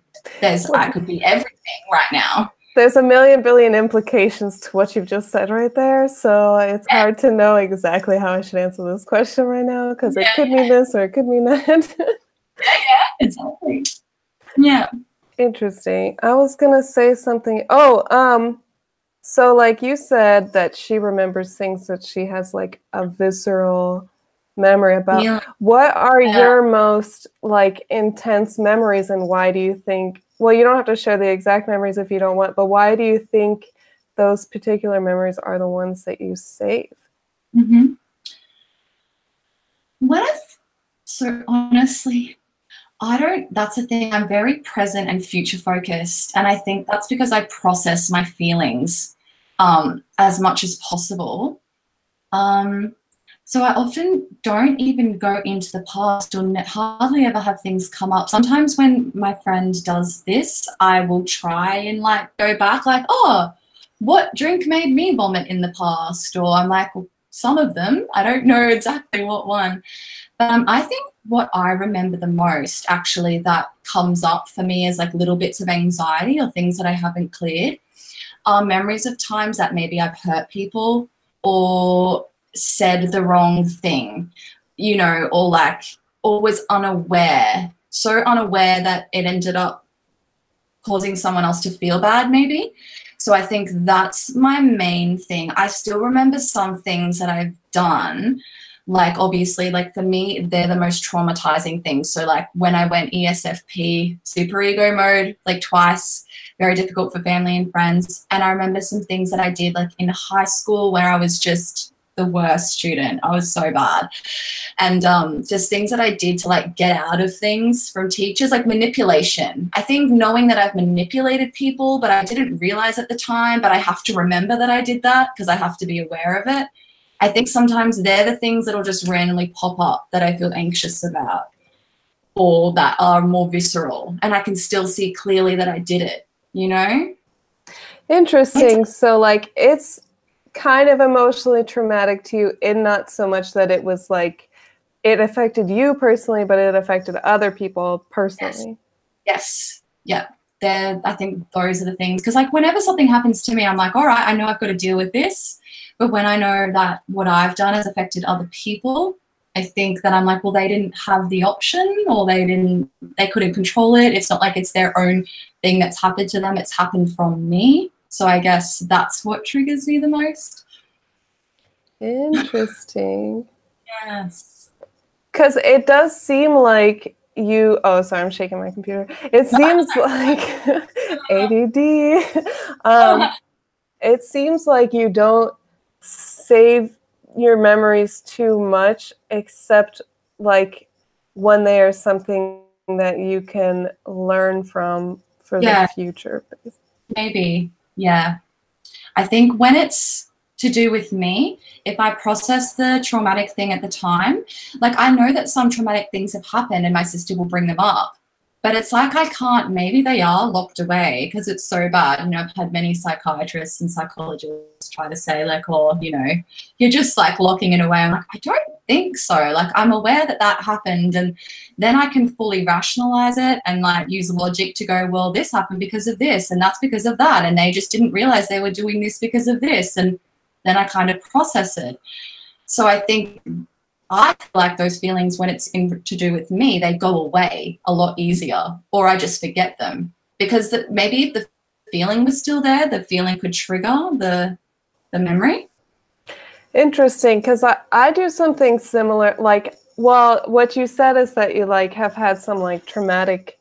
I could be everything right now. There's a million billion implications to what you've just said right there. So it's hard to know exactly how I should answer this question right now, because it could mean this or it could mean that. Yeah, exactly. Yeah. Interesting. I was going to say something. So like you said that she remembers things that she has like a visceral memory about. Yeah. What are your most like intense memories, and why do you think, well, you don't have to share the exact memories if you don't want, but why do you think those particular memories are the ones that you save? Mm-hmm. So honestly, that's the thing. I'm very present and future focused. And I think that's because I process my feelings as much as possible. So I often don't even go into the past, or hardly ever have things come up. Sometimes when my friend does this, I will try and like go back like, oh, what drink made me vomit in the past? Or I'm like, well, some of them. I don't know exactly what one. But I think what I remember the most actually that comes up for me is like little bits of anxiety or things that I haven't cleared are memories of times that maybe I've hurt people or said the wrong thing, you know, or like, or was unaware, so unaware that it ended up causing someone else to feel bad maybe. So I think that's my main thing. I still remember some things that I've done, like obviously, like for me, they're the most traumatizing things. So like when I went ESFP, super ego mode, like twice, very difficult for family and friends. And I remember some things that I did like in high school where I was just the worst student. I was so bad. And just things that I did to like get out of things from teachers, like manipulation. I think knowing that I've manipulated people, but I didn't realize at the time, but I have to remember that I did that because I have to be aware of it. I think sometimes they're the things that'll just randomly pop up that I feel anxious about or that are more visceral. And I can still see clearly that I did it, you know? Interesting. So like it's kind of emotionally traumatic to you, and not so much that it was like it affected you personally, but it affected other people personally. Yes. Yeah. I think those are the things. Because like whenever something happens to me, I'm like, all right, I know I've got to deal with this. But when I know that what I've done has affected other people, I think that I'm like, well, they didn't have the option, or they couldn't control it. It's not like it's their own thing that's happened to them. It's happened from me. So I guess that's what triggers me the most. Interesting. Yes. Because it does seem like you, oh, sorry, I'm shaking my computer. It seems like ADD. It seems like you don't save your memories too much, except like when they are something that you can learn from for the future. Maybe. Yeah. I think when it's to do with me, if I process the traumatic thing at the time, like I know that some traumatic things have happened and my sister will bring them up, but it's like I can't, maybe they are locked away because it's so bad. You know, I've had many psychiatrists and psychologists try to say like, oh, you know, you're just like locking it away. I'm like, I don't think so. Like I'm aware that that happened, and then I can fully rationalize it and like use logic to go, well, this happened because of this and that's because of that, and they just didn't realize they were doing this because of this, and then I kind of process it. So I think I feel like those feelings, when it's to do with me, they go away a lot easier, or I just forget them, because maybe if the feeling was still there, the feeling could trigger the memory. Interesting, because I do something similar. Like, well, what you said is that you like have had some like traumatic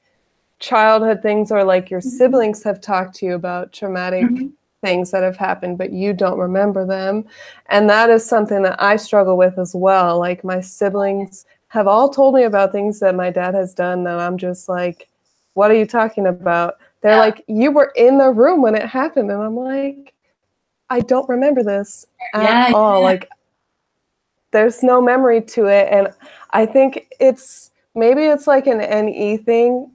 childhood things, or like your siblings have talked to you about traumatic things that have happened, but you don't remember them. And that is something that I struggle with as well. Like my siblings have all told me about things that my dad has done that I'm just like, what are you talking about? They're like, you were in the room when it happened. And I'm like, I don't remember this at all. Like there's no memory to it. And I think maybe it's like an NE thing.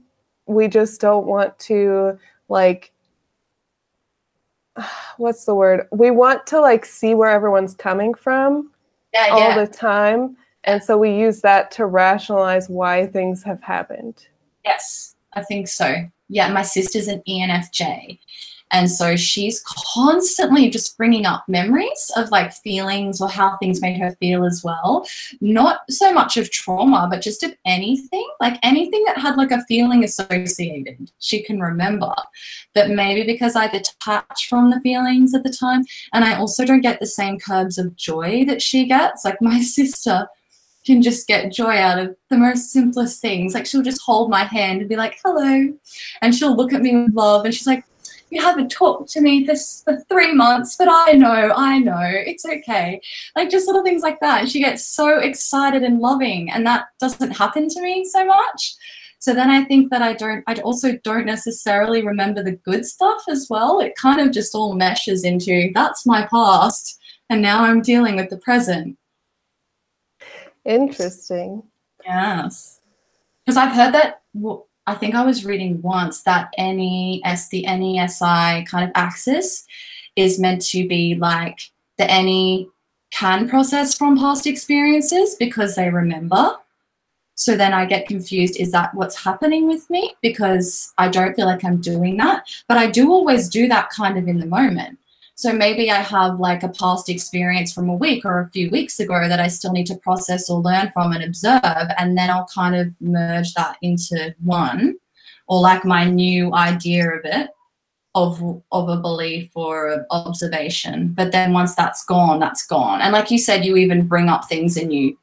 We just don't want to like, what's the word? We want to like see where everyone's coming from all the time. And so we use that to rationalize why things have happened. Yes, I think so. Yeah, my sister's an ENFJ. And so she's constantly just bringing up memories of like feelings or how things made her feel as well. Not so much of trauma, but just of anything, like anything that had like a feeling associated, she can remember. But maybe because I detach from the feelings at the time, and I also don't get the same curbs of joy that she gets. Like my sister can just get joy out of the most simplest things. Like she'll just hold my hand and be like, hello. And she'll look at me with love and she's like, you haven't talked to me for 3 months, but I know, it's okay. Like just little things like that. And she gets so excited and loving, and that doesn't happen to me so much. So then I think that I also don't necessarily remember the good stuff as well. It kind of just all meshes into, that's my past, and now I'm dealing with the present. Interesting. Yes. Because I've heard that, I think I was reading once that the NESI kind of axis is meant to be like the NE can process from past experiences because they remember. So then I get confused, is that what's happening with me? Because I don't feel like I'm doing that, but I do always do that kind of in the moment. So maybe I have like a past experience from a week or a few weeks ago that I still need to process or learn from and observe, and then I'll kind of merge that into one, or like my new idea of it, of a belief or an observation. But then once that's gone, that's gone. And like you said, you even bring up things and you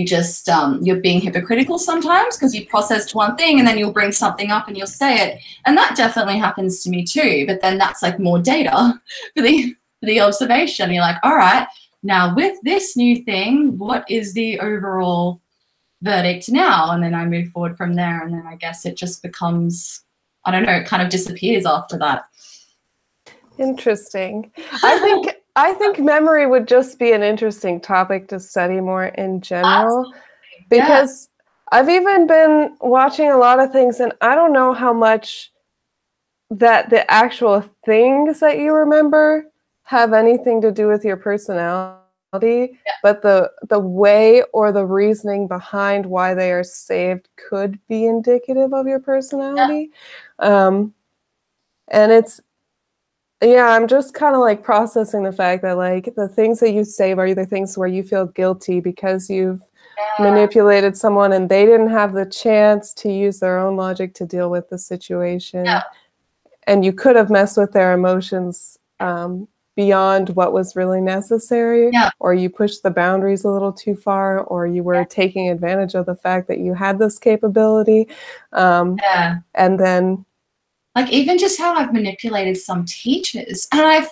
just you're being hypocritical sometimes because you processed one thing and then you'll bring something up and you'll say it, and that definitely happens to me too. But then that's like more data for the observation. You're like, all right, now with this new thing, what is the overall verdict now? And then I move forward from there, and then I guess it just becomes, I don't know, it kind of disappears after that. Interesting. I think memory would just be an interesting topic to study more in general. Absolutely. Because I've even been watching a lot of things, and I don't know how much that the actual things that you remember have anything to do with your personality, but the way or the reasoning behind why they are saved could be indicative of your personality. And it's, I'm just kind of like processing the fact that like the things that you save are either things where you feel guilty because you've manipulated someone and they didn't have the chance to use their own logic to deal with the situation. and you could have messed with their emotions beyond what was really necessary, or you pushed the boundaries a little too far, or you were taking advantage of the fact that you had this capability. And then, like, even just how I've manipulated some teachers, and I've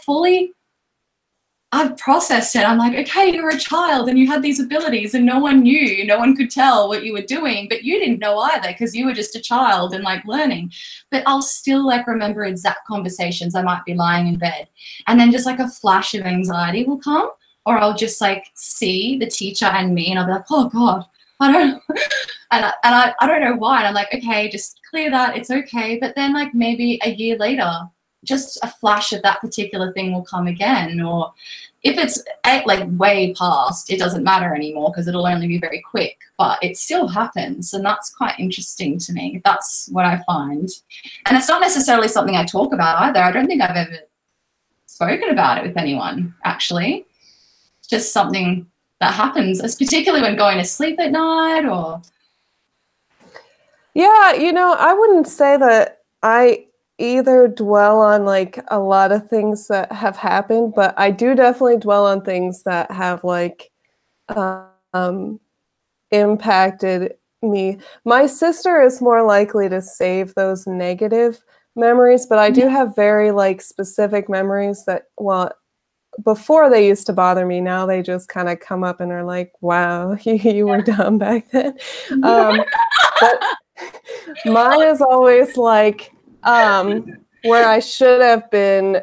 processed it. I'm like, okay, you're a child and you had these abilities and no one knew, no one could tell what you were doing, but you didn't know either because you were just a child and like learning. But I'll still like remember exact conversations. I might be lying in bed and then just like a flash of anxiety will come, or I'll just like see the teacher and me and I'll be like, oh God, I don't I don't know why. And I'm like, okay, just clear that. It's okay. But then like maybe a year later, just a flash of that particular thing will come again. Or if it's like way past, it doesn't matter anymore because it'll only be very quick, but it still happens. And that's quite interesting to me. That's what I find. And it's not necessarily something I talk about either. I don't think I've ever spoken about it with anyone, actually. It's just something that happens, particularly when going to sleep at night or... Yeah, you know, I wouldn't say that I either dwell on like a lot of things that have happened, but I do definitely dwell on things that have like impacted me. My sister is more likely to save those negative memories, but I do have very like specific memories that, well, before they used to bother me, now they just kind of come up and are like, wow, you were dumb back then. But mine is always like where I should have been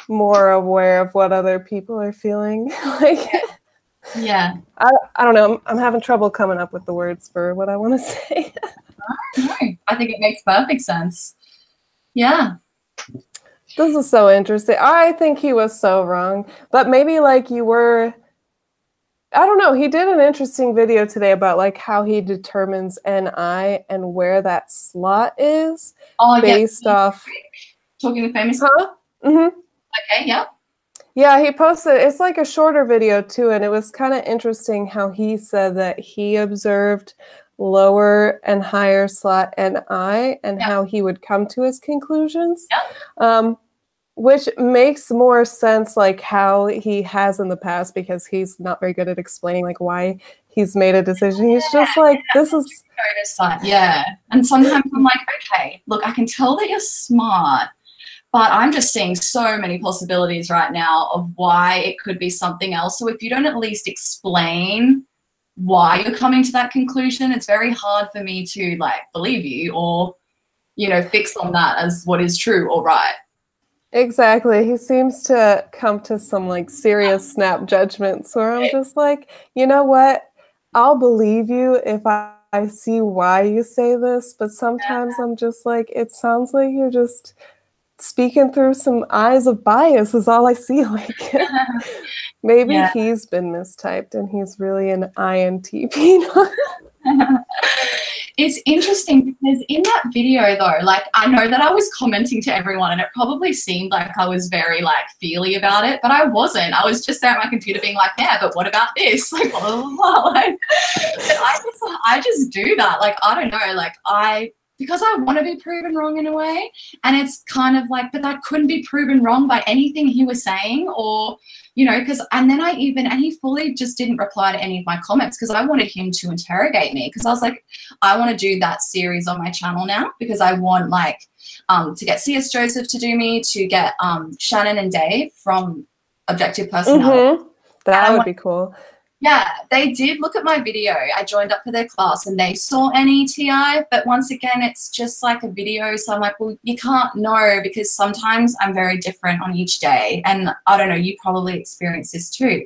more aware of what other people are feeling. Like, yeah, I don't know. I'm having trouble coming up with the words for what I want to say. No, I think it makes perfect sense. Yeah. This is so interesting. I think he was so wrong, but maybe like you were, I don't know. He did an interesting video today about like how he determines NI and where that slot is based off. Talking with famous. Huh? Mm-hmm. Okay. Yeah. Yeah, he posted, it's like a shorter video too, and it was kind of interesting how he said that he observed lower and higher slot NI and how he would come to his conclusions, which makes more sense like how he has in the past, because he's not very good at explaining like why he's made a decision. He's just like, this is... Yeah, and sometimes I'm like, okay, look, I can tell that you're smart, but I'm just seeing so many possibilities right now of why it could be something else. So if you don't at least explain why you're coming to that conclusion, it's very hard for me to like believe you or, you know, fix on that as what is true or right. Exactly. He seems to come to some like serious snap judgments where I'm just like, you know what? I'll believe you if I see why you say this, but sometimes I'm just like, it sounds like you're just speaking through some eyes of bias is all I see. Like maybe he's been mistyped and he's really an INTP. It's interesting because in that video though, like I know that I was commenting to everyone and it probably seemed like I was very like feely about it, but I wasn't. I was just there at my computer being like, yeah, but what about this? Like blah, blah, blah. Like, but I just do that. Like, I don't know, like because I want to be proven wrong in a way. And it's kind of like, but that couldn't be proven wrong by anything he was saying or, you know, and he fully just didn't reply to any of my comments because I wanted him to interrogate me because I was like, I want to do that series on my channel now because I want like to get C.S. Joseph to do me, to get Shannon and Dave from Objective Personality. That would be cool. Yeah, they did look at my video. I joined up for their class and they saw NETI, but once again, it's just like a video. So I'm like, well, you can't know because sometimes I'm very different on each day. And I don't know, you probably experienced this too.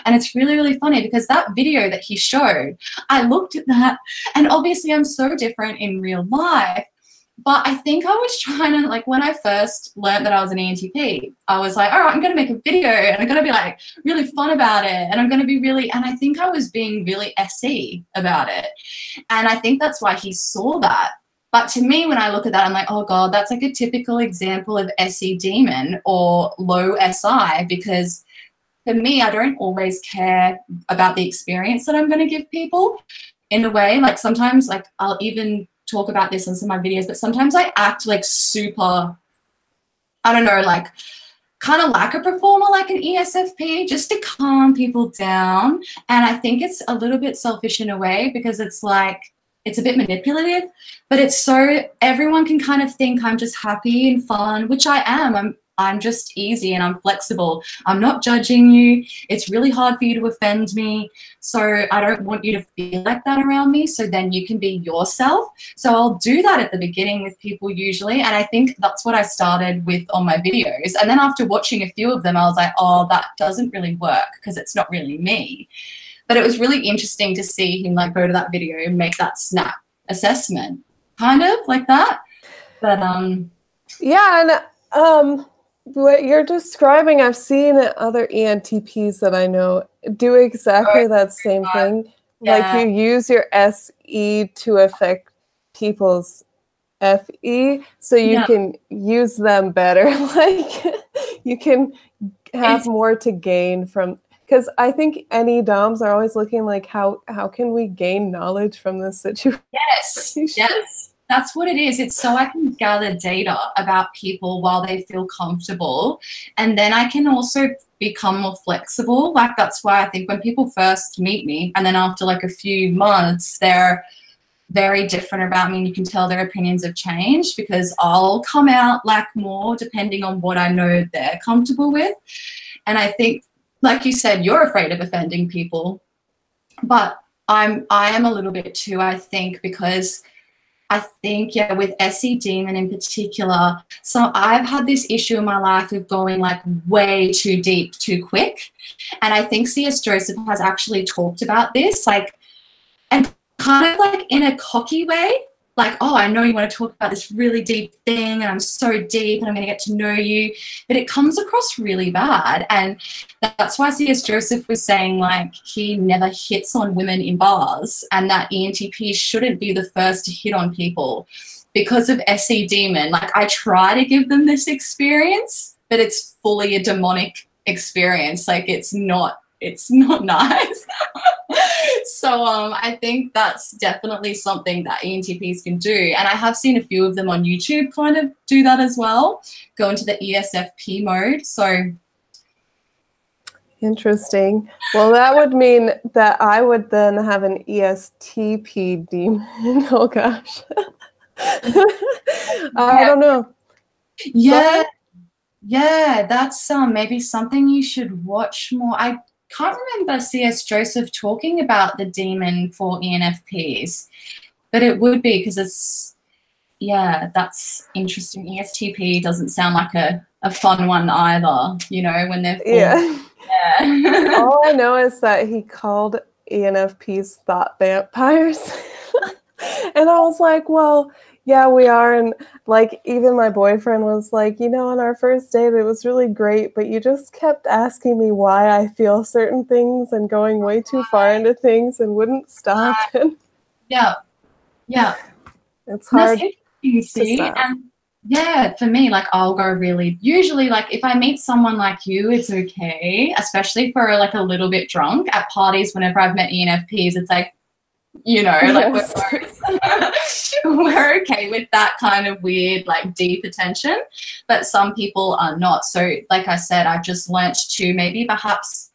And it's really, really funny because that video that he showed, I looked at that and obviously I'm so different in real life. But I think I was trying to, like, when I first learned that I was an ENTP, I was like, all right, I'm going to make a video and I'm going to be, like, really fun about it. And I'm going to be really, and I think I was being really SE about it. And I think that's why he saw that. But to me, when I look at that, I'm like, oh, God, that's like a typical example of SE demon or low SI, because for me, I don't always care about the experience that I'm going to give people in a way. Like, sometimes, like, I'll even talk about this in some of my videos, but sometimes I act like super I don't know, like kind of like a performer, like an ESFP, just to calm people down. And I think it's a little bit selfish in a way because it's like, it's a bit manipulative, but it's so everyone can kind of think I'm just happy and fun, which I am. I'm just easy and I'm flexible. I'm not judging you. It's really hard for you to offend me. So I don't want you to feel like that around me. So then you can be yourself. So I'll do that at the beginning with people usually. And I think that's what I started with on my videos. And then after watching a few of them, I was like, oh, that doesn't really work because it's not really me. But it was really interesting to see him like go to that video and make that snap assessment, kind of like that. But yeah, and what you're describing, I've seen other ENTPs that I know do exactly that same thing. Yeah. Like you use your SE to affect people's FE, so you can use them better. Like you can have more to gain from. Because I think any DOMs are always looking like, how can we gain knowledge from this situation? Yes, that's what it is. It's so I can gather data about people while they feel comfortable. And then I can also become more flexible. Like that's why I think when people first meet me and then after like a few months, they're very different about me and you can tell their opinions have changed because I'll come out like more depending on what I know they're comfortable with. And I think, like you said, you're afraid of offending people, but I am a little bit too, I think, because I think, yeah, with SE Demon in particular, so I've had this issue in my life of going like way too deep too quick. And I think C.S. Joseph has actually talked about this, like, and kind of like in a cocky way, like, oh, I know you want to talk about this really deep thing and I'm so deep and I'm going to get to know you, but it comes across really bad. And that's why C.S. Joseph was saying like he never hits on women in bars and that ENTPs shouldn't be the first to hit on people because of SE Demon. Like I try to give them this experience, but it's fully a demonic experience. Like it's not nice. So I think that's definitely something that ENTPs can do. And I have seen a few of them on YouTube kind of do that as well, go into the ESFP mode. So interesting. Well, that would mean that I would then have an ESTP demon. Oh gosh. I don't know. Yeah, that's maybe something you should watch more. I can't remember C.S. Joseph talking about the demon for ENFPs, but it would be because it's, yeah, that's interesting. ESTP doesn't sound like a fun one either, you know, when they're full. Yeah. All I know is that he called ENFPs thought vampires. And I was like, well, yeah, we are. And like, even my boyfriend was like, you know, on our first date, it was really great, but you just kept asking me why I feel certain things and going way too far into things and wouldn't stop. Yeah. It's hard to see. And yeah, for me, like I'll go really, usually like if I meet someone like you, it's okay, especially for like a little bit drunk at parties. Whenever I've met ENFPs, it's like, you know, like we're okay with that kind of weird, like deep attention, but some people are not. So like I said, I've just learnt to maybe perhaps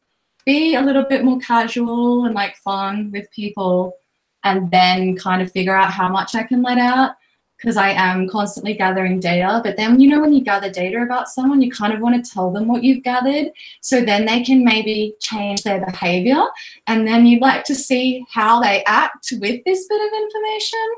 be a little bit more casual and like fun with people and then kind of figure out how much I can let out because I am constantly gathering data. But then, you know, when you gather data about someone, you kind of want to tell them what you've gathered so then they can maybe change their behavior. And then you'd like to see how they act with this bit of information.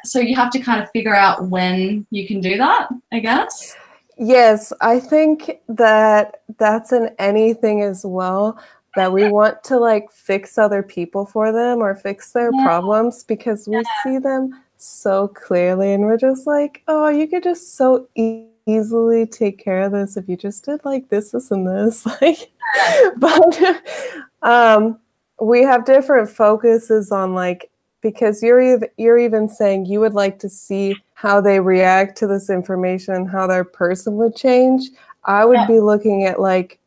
So you have to kind of figure out when you can do that, I guess. Yes, I think that that's in anything as well, that we want to like fix other people for them or fix their problems because we see them so clearly and we're just like, oh, you could just so easily take care of this if you just did like this and this. Like, but we have different focuses on like, because you're even saying you would like to see how they react to this information, how their person would change. I would be looking at like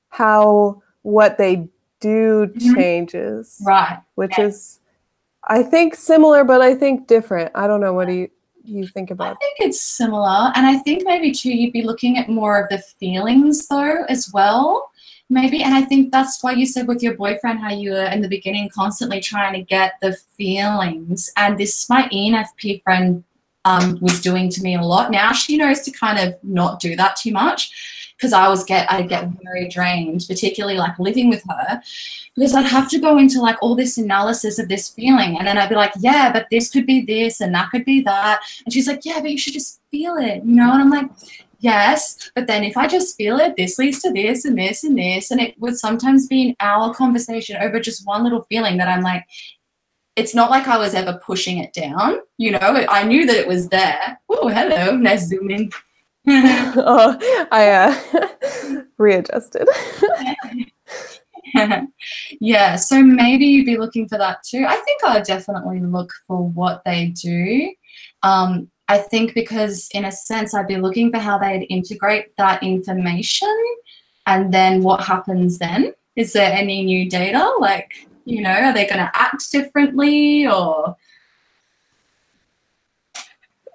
how what they do changes, right? Which is, I think, similar, but I think different. I don't know. What do you you think I about? think it's similar. And I think maybe too, you'd be looking at more of the feelings though as well. Maybe. And I think that's why you said with your boyfriend how you were in the beginning constantly trying to get the feelings. And this, my ENFP friend was doing to me a lot. Now she knows to kind of not do that too much, because I'd get very drained, particularly like living with her, because I'd have to go into like all this analysis of this feeling. And then I'd be like, yeah, but this could be this and that could be that. And she's like, yeah, but you should just feel it, you know? And I'm like, yes, but then if I just feel it, this leads to this and this and this. And it would sometimes be an hour conversation over just one little feeling that I'm like, it's not like I was ever pushing it down, you know? I knew that it was there. Oh, hello, nice zoom in. Oh, I readjusted. Yeah, so maybe you'd be looking for that too. I think I would definitely look for what they do. I think because in a sense I'd be looking for how they'd integrate that information, and then what happens then. Is there any new data? Like, you know, are they going to act differently or?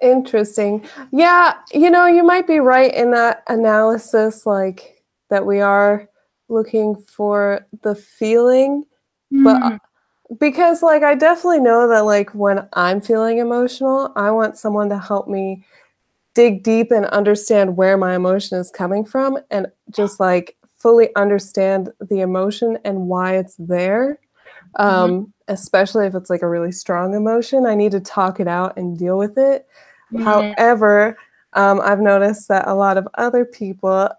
Interesting. Yeah, you know, you might be right in that analysis, like that we are looking for the feeling, but because like I definitely know that like when I'm feeling emotional, I want someone to help me dig deep and understand where my emotion is coming from, and just like fully understand the emotion and why it's there. Especially if it's like a really strong emotion, I need to talk it out and deal with it. However, I've noticed that a lot of other people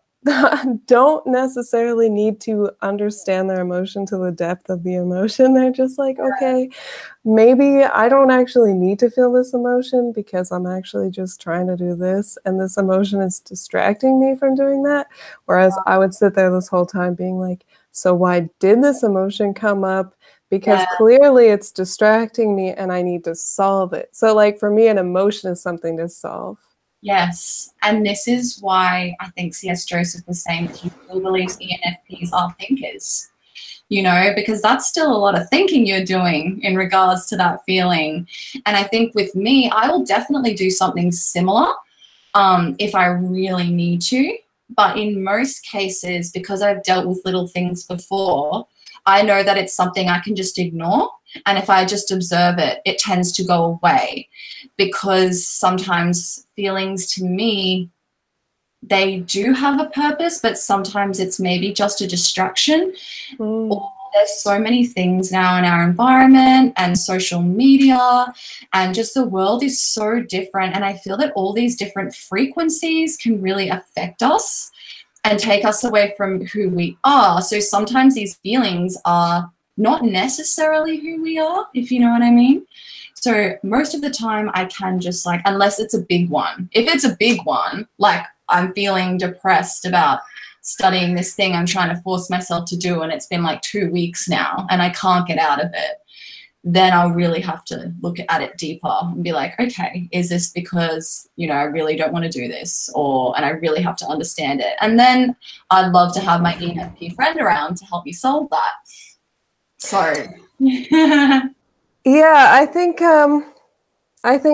don't necessarily need to understand their emotion to the depth of the emotion. They're just like, okay, maybe I don't actually need to feel this emotion because I'm actually just trying to do this, and this emotion is distracting me from doing that. Whereas I would sit there this whole time being like, so why did this emotion come up? Because clearly it's distracting me and I need to solve it. So like for me, an emotion is something to solve. Yes, and this is why I think C.S. Joseph was saying that he still believes ENFPs are thinkers, you know, because that's still a lot of thinking you're doing in regards to that feeling. And I think with me, I will definitely do something similar if I really need to. But in most cases, because I've dealt with little things before, I know that it's something I can just ignore. And if I just observe it, it tends to go away, because sometimes feelings to me, they do have a purpose, but sometimes it's maybe just a distraction. Or there's so many things now in our environment and social media, and just the world is so different. And I feel that all these different frequencies can really affect us and take us away from who we are. So sometimes these feelings are not necessarily who we are, if you know what I mean. So most of the time I can just like, unless it's a big one. If it's a big one, like I'm feeling depressed about studying this thing I'm trying to force myself to do, and it's been like 2 weeks now and I can't get out of it, then I'll really have to look at it deeper and be like, okay, is this because, you know, I really don't want to do this, and I really have to understand it? And then I'd love to have my ENFP friend around to help me solve that. So Yeah, I think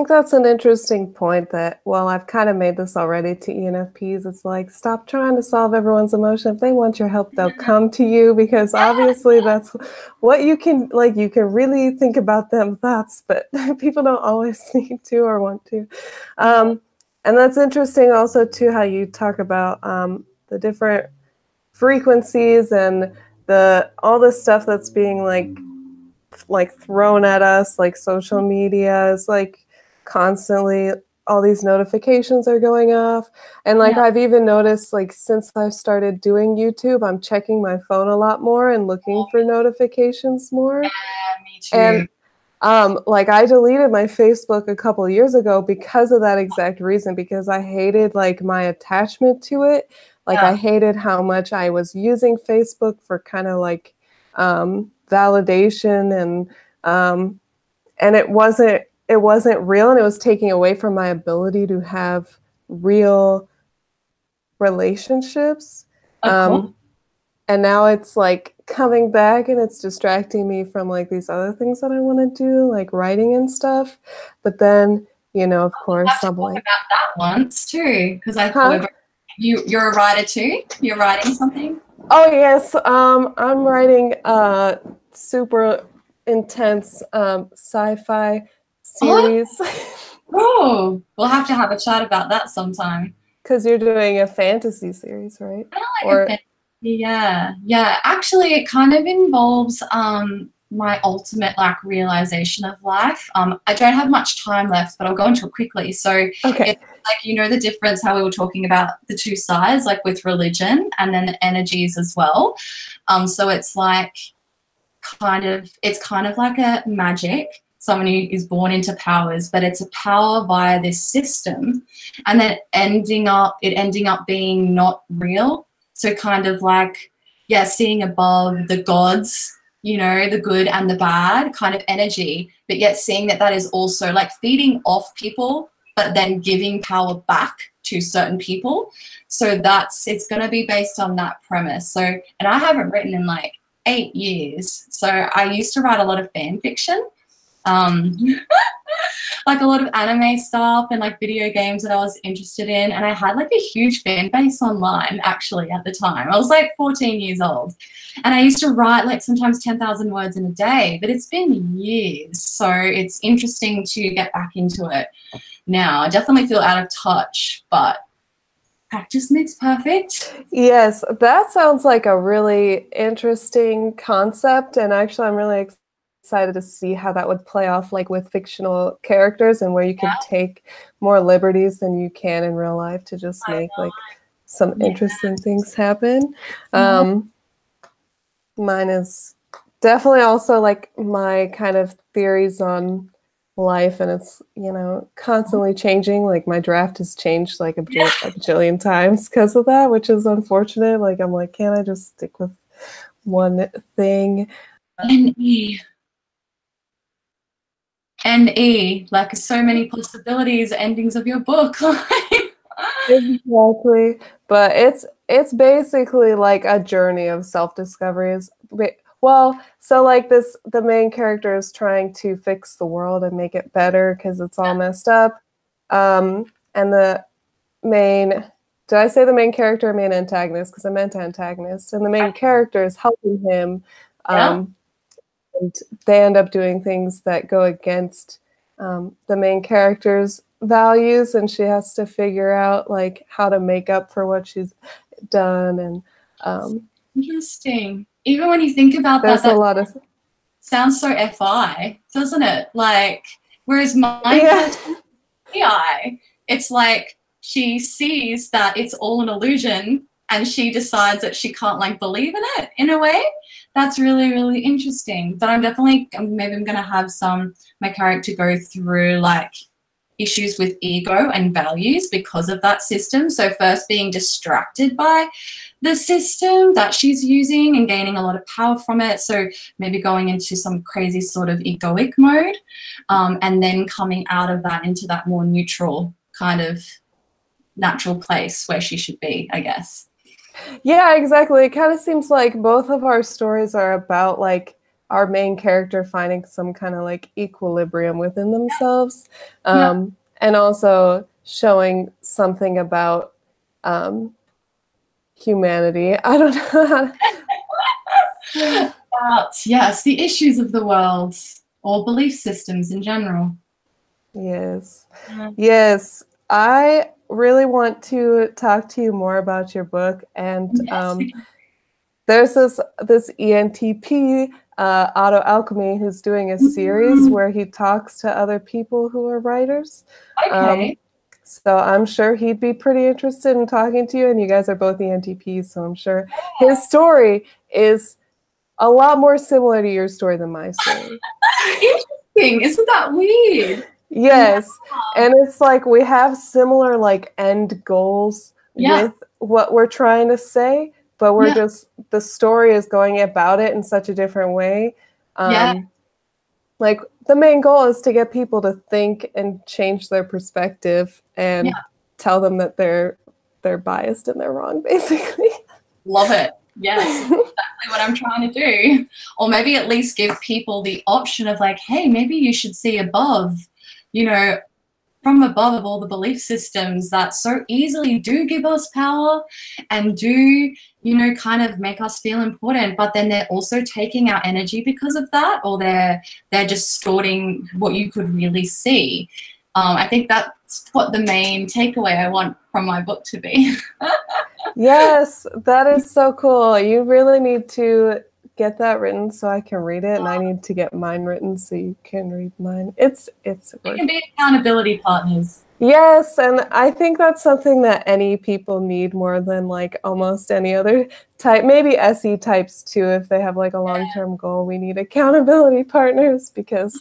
that's an interesting point that, well, I've kind of made this already to ENFPs. It's like, stop trying to solve everyone's emotion. If they want your help, they'll come to you, because obviously that's what you can, like, you can really think about them thoughts, but people don't always need to or want to. And that's interesting also too, how you talk about the different frequencies and all this stuff that's being like thrown at us, like social media is like constantly, all these notifications are going off. And like I've even noticed, like since I've started doing YouTube, I'm checking my phone a lot more and looking for notifications more. Me too. And like I deleted my Facebook a couple of years ago because of that exact reason, because I hated like my attachment to it. Like I hated how much I was using Facebook for kind of like validation, and it wasn't real, and it was taking away from my ability to have real relationships. Cool. And now it's like coming back and it's distracting me from like these other things that I want to do, like writing and stuff. But then you know, of We'll course, have to I'm talk like, about that once too, because I huh? thought you're a writer too. You're writing something. Oh yes, I'm writing a super intense sci-fi Oh, series cool. We'll have to have a chat about that sometime. because you're doing a fantasy series, right? I like a Or fantasy. Yeah, yeah. Actually, it kind of involves my ultimate like realization of life. I don't have much time left, but I'll go into it quickly. So okay. it's like, you know, the difference how we were talking about the two sides, like with religion and then the energies as well. So it's like it's kind of like a magic, someone who is born into powers, but it's a power via this system, and then ending up being not real. So kind of like, yeah, seeing above the gods, you know, the good and the bad kind of energy, but yet seeing that that is also like feeding off people, but then giving power back to certain people. So it's going to be based on that premise. So, and I haven't written in like 8 years. So I used to write a lot of fan fiction, um, like a lot of anime stuff and like video games that I was interested in. And I had like a huge fan base online actually at the time. I was like 14 years old. And I used to write like sometimes 10,000 words in a day, but it's been years. So it's interesting to get back into it now. I definitely feel out of touch, but practice makes perfect. Yes, that sounds like a really interesting concept, and actually I'm really excited to see how that would play off like with fictional characters and where you could take more liberties than you can in real life to just make like some interesting things happen. Mine is definitely also like my kind of theories on life, and it's, you know, constantly changing. Like my draft has changed like a bajillion times because of that, which is unfortunate. Like I'm like, can't I just stick with one thing? NE. NE, like so many possibilities, endings of your book. Exactly. But it's basically like a journey of self-discovery. Well, so like the main character is trying to fix the world and make it better because it's all messed up. And the main, did I say the main character or main antagonist? Because I meant antagonist. And the main character is helping him. Yeah. And they end up doing things that go against the main character's values, and she has to figure out like how to make up for what she's done. And Interesting. Even when you think about there's that a lot of sounds so FI, doesn't it? Like, whereas mine yeah. kind of AI, it's like she sees that it's all an illusion and she decides that she can't like believe in it in a way. That's really, really interesting. But maybe I'm going to have my character go through like issues with ego and values because of that system. So first being distracted by the system that she's using and gaining a lot of power from it. So maybe going into some crazy sort of egoic mode, and then coming out of that into that more neutral kind of natural place where she should be, I guess. Yeah, exactly. It kind of seems like both of our stories are about like our main character finding some kind of like equilibrium within themselves, Yeah. and also showing something about humanity. I don't know. But yes, the issues of the world or belief systems in general. Yes. Yes. I really want to talk to you more about your book. And Yes. there's this ENTP, Auto Alchemy, who's doing a series where he talks to other people who are writers. Okay. So I'm sure he'd be pretty interested in talking to you. And you guys are both ENTPs, so I'm sure his story is a lot more similar to your story than my story. Interesting. Isn't that weird? Yes. And it's like we have similar like end goals with what we're trying to say, but we're just, the story is going about it in such a different way. Like the main goal is to get people to think and change their perspective and tell them that they're biased and they're wrong, basically. Love it. Yes, exactly what I'm trying to do. Or maybe at least give people the option of like, hey, maybe you should see above, you know, from above of all the belief systems that so easily do give us power and do, you know, kind of make us feel important, but then they're also taking our energy because of that, or they're just distorting what you could really see. I think that's what the main takeaway I want from my book to be. Yes, that is so cool. You really need to get that written so I can read it, and I need to get mine written so you can read mine. We can be accountability partners. Yes, and I think that's something that any people need more than like almost any other type. Maybe SE types too, if they have like a long-term goal. We need accountability partners because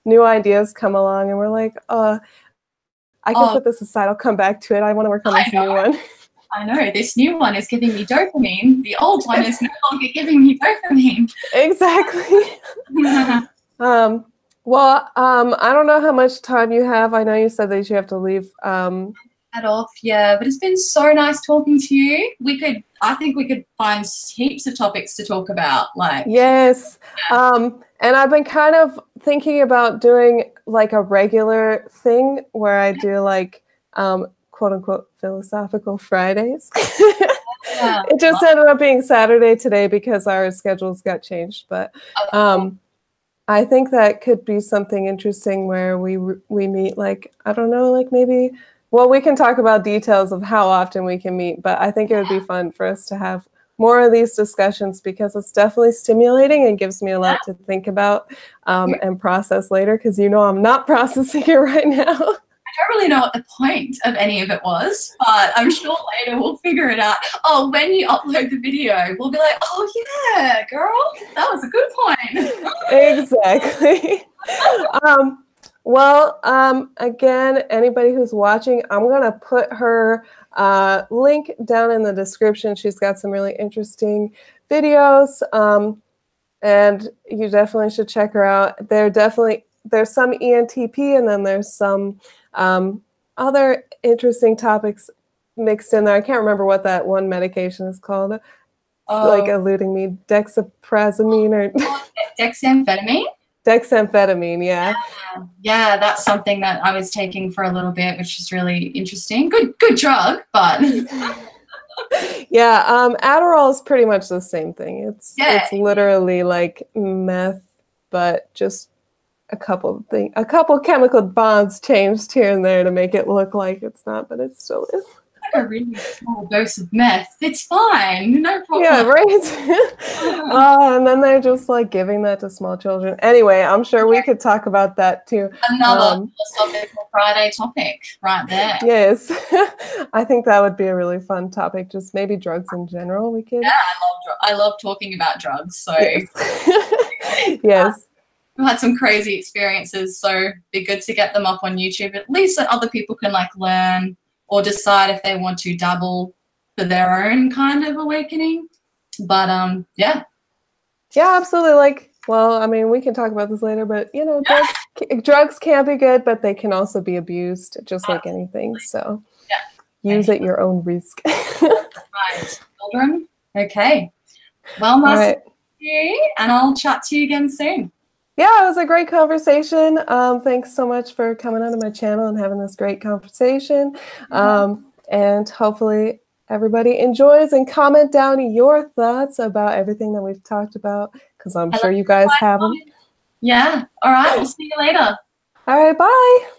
new ideas come along and we're like, I can put this aside. I'll come back to it. I want to work on this new one. I know, this new one is giving me dopamine. The old one is no longer giving me dopamine. Exactly. Well, I don't know how much time you have. I know you said that you have to leave. Head off, yeah. But it's been so nice talking to you. I think we could find heaps of topics to talk about. Like, yes. And I've been kind of thinking about doing like a regular thing where I do like quote unquote philosophical Fridays. It just ended up being Saturday today because our schedules got changed, but I think that could be something interesting where we meet, like, I don't know, like maybe, well, we can talk about details of how often we can meet, but I think it would be fun for us to have more of these discussions because it's definitely stimulating and gives me a lot to think about and process later, because you know I'm not processing it right now. I don't really know what the point of any of it was, but I'm sure later we'll figure it out. Oh, when you upload the video, we'll be like, oh yeah, girl, that was a good point. Exactly. Well, again, anybody who's watching, I'm going to put her link down in the description. She's got some really interesting videos, and you definitely should check her out. There's some ENTP, and then there's some other interesting topics mixed in there. I can't remember what that one medication is called. It's like eluding me. Dexaprazamine or Dexamphetamine? Dexamphetamine, yeah. Yeah, that's something that I was taking for a little bit, which is really interesting. Good drug, but yeah, Adderall is pretty much the same thing. It's literally like meth, but just a couple chemical bonds changed here and there to make it look like it's not, but it still is. A really small dose of meth. It's fine, no problem. Yeah, right. And then they're just like giving that to small children. Anyway, I'm sure we could talk about that too. Another philosophical Friday topic right there. Yes, I think that would be a really fun topic. Just maybe drugs in general. We could. Yeah, I love talking about drugs. So yes. I've had some crazy experiences, so it'd be good to get them up on YouTube, at least that other people can like learn or decide if they want to dabble for their own kind of awakening. But yeah, absolutely. Like, well, I mean, we can talk about this later, but you know, drugs can be good, but they can also be abused, just like anything. So use at your own risk. Right, children. Okay. Well, nice to see you, and I'll chat to you again soon. Yeah, it was a great conversation. Thanks so much for coming onto my channel and having this great conversation. And hopefully everybody enjoys, and comment down your thoughts about everything that we've talked about, because I'm sure you guys have them. Yeah. All right. We'll see you later. All right. Bye.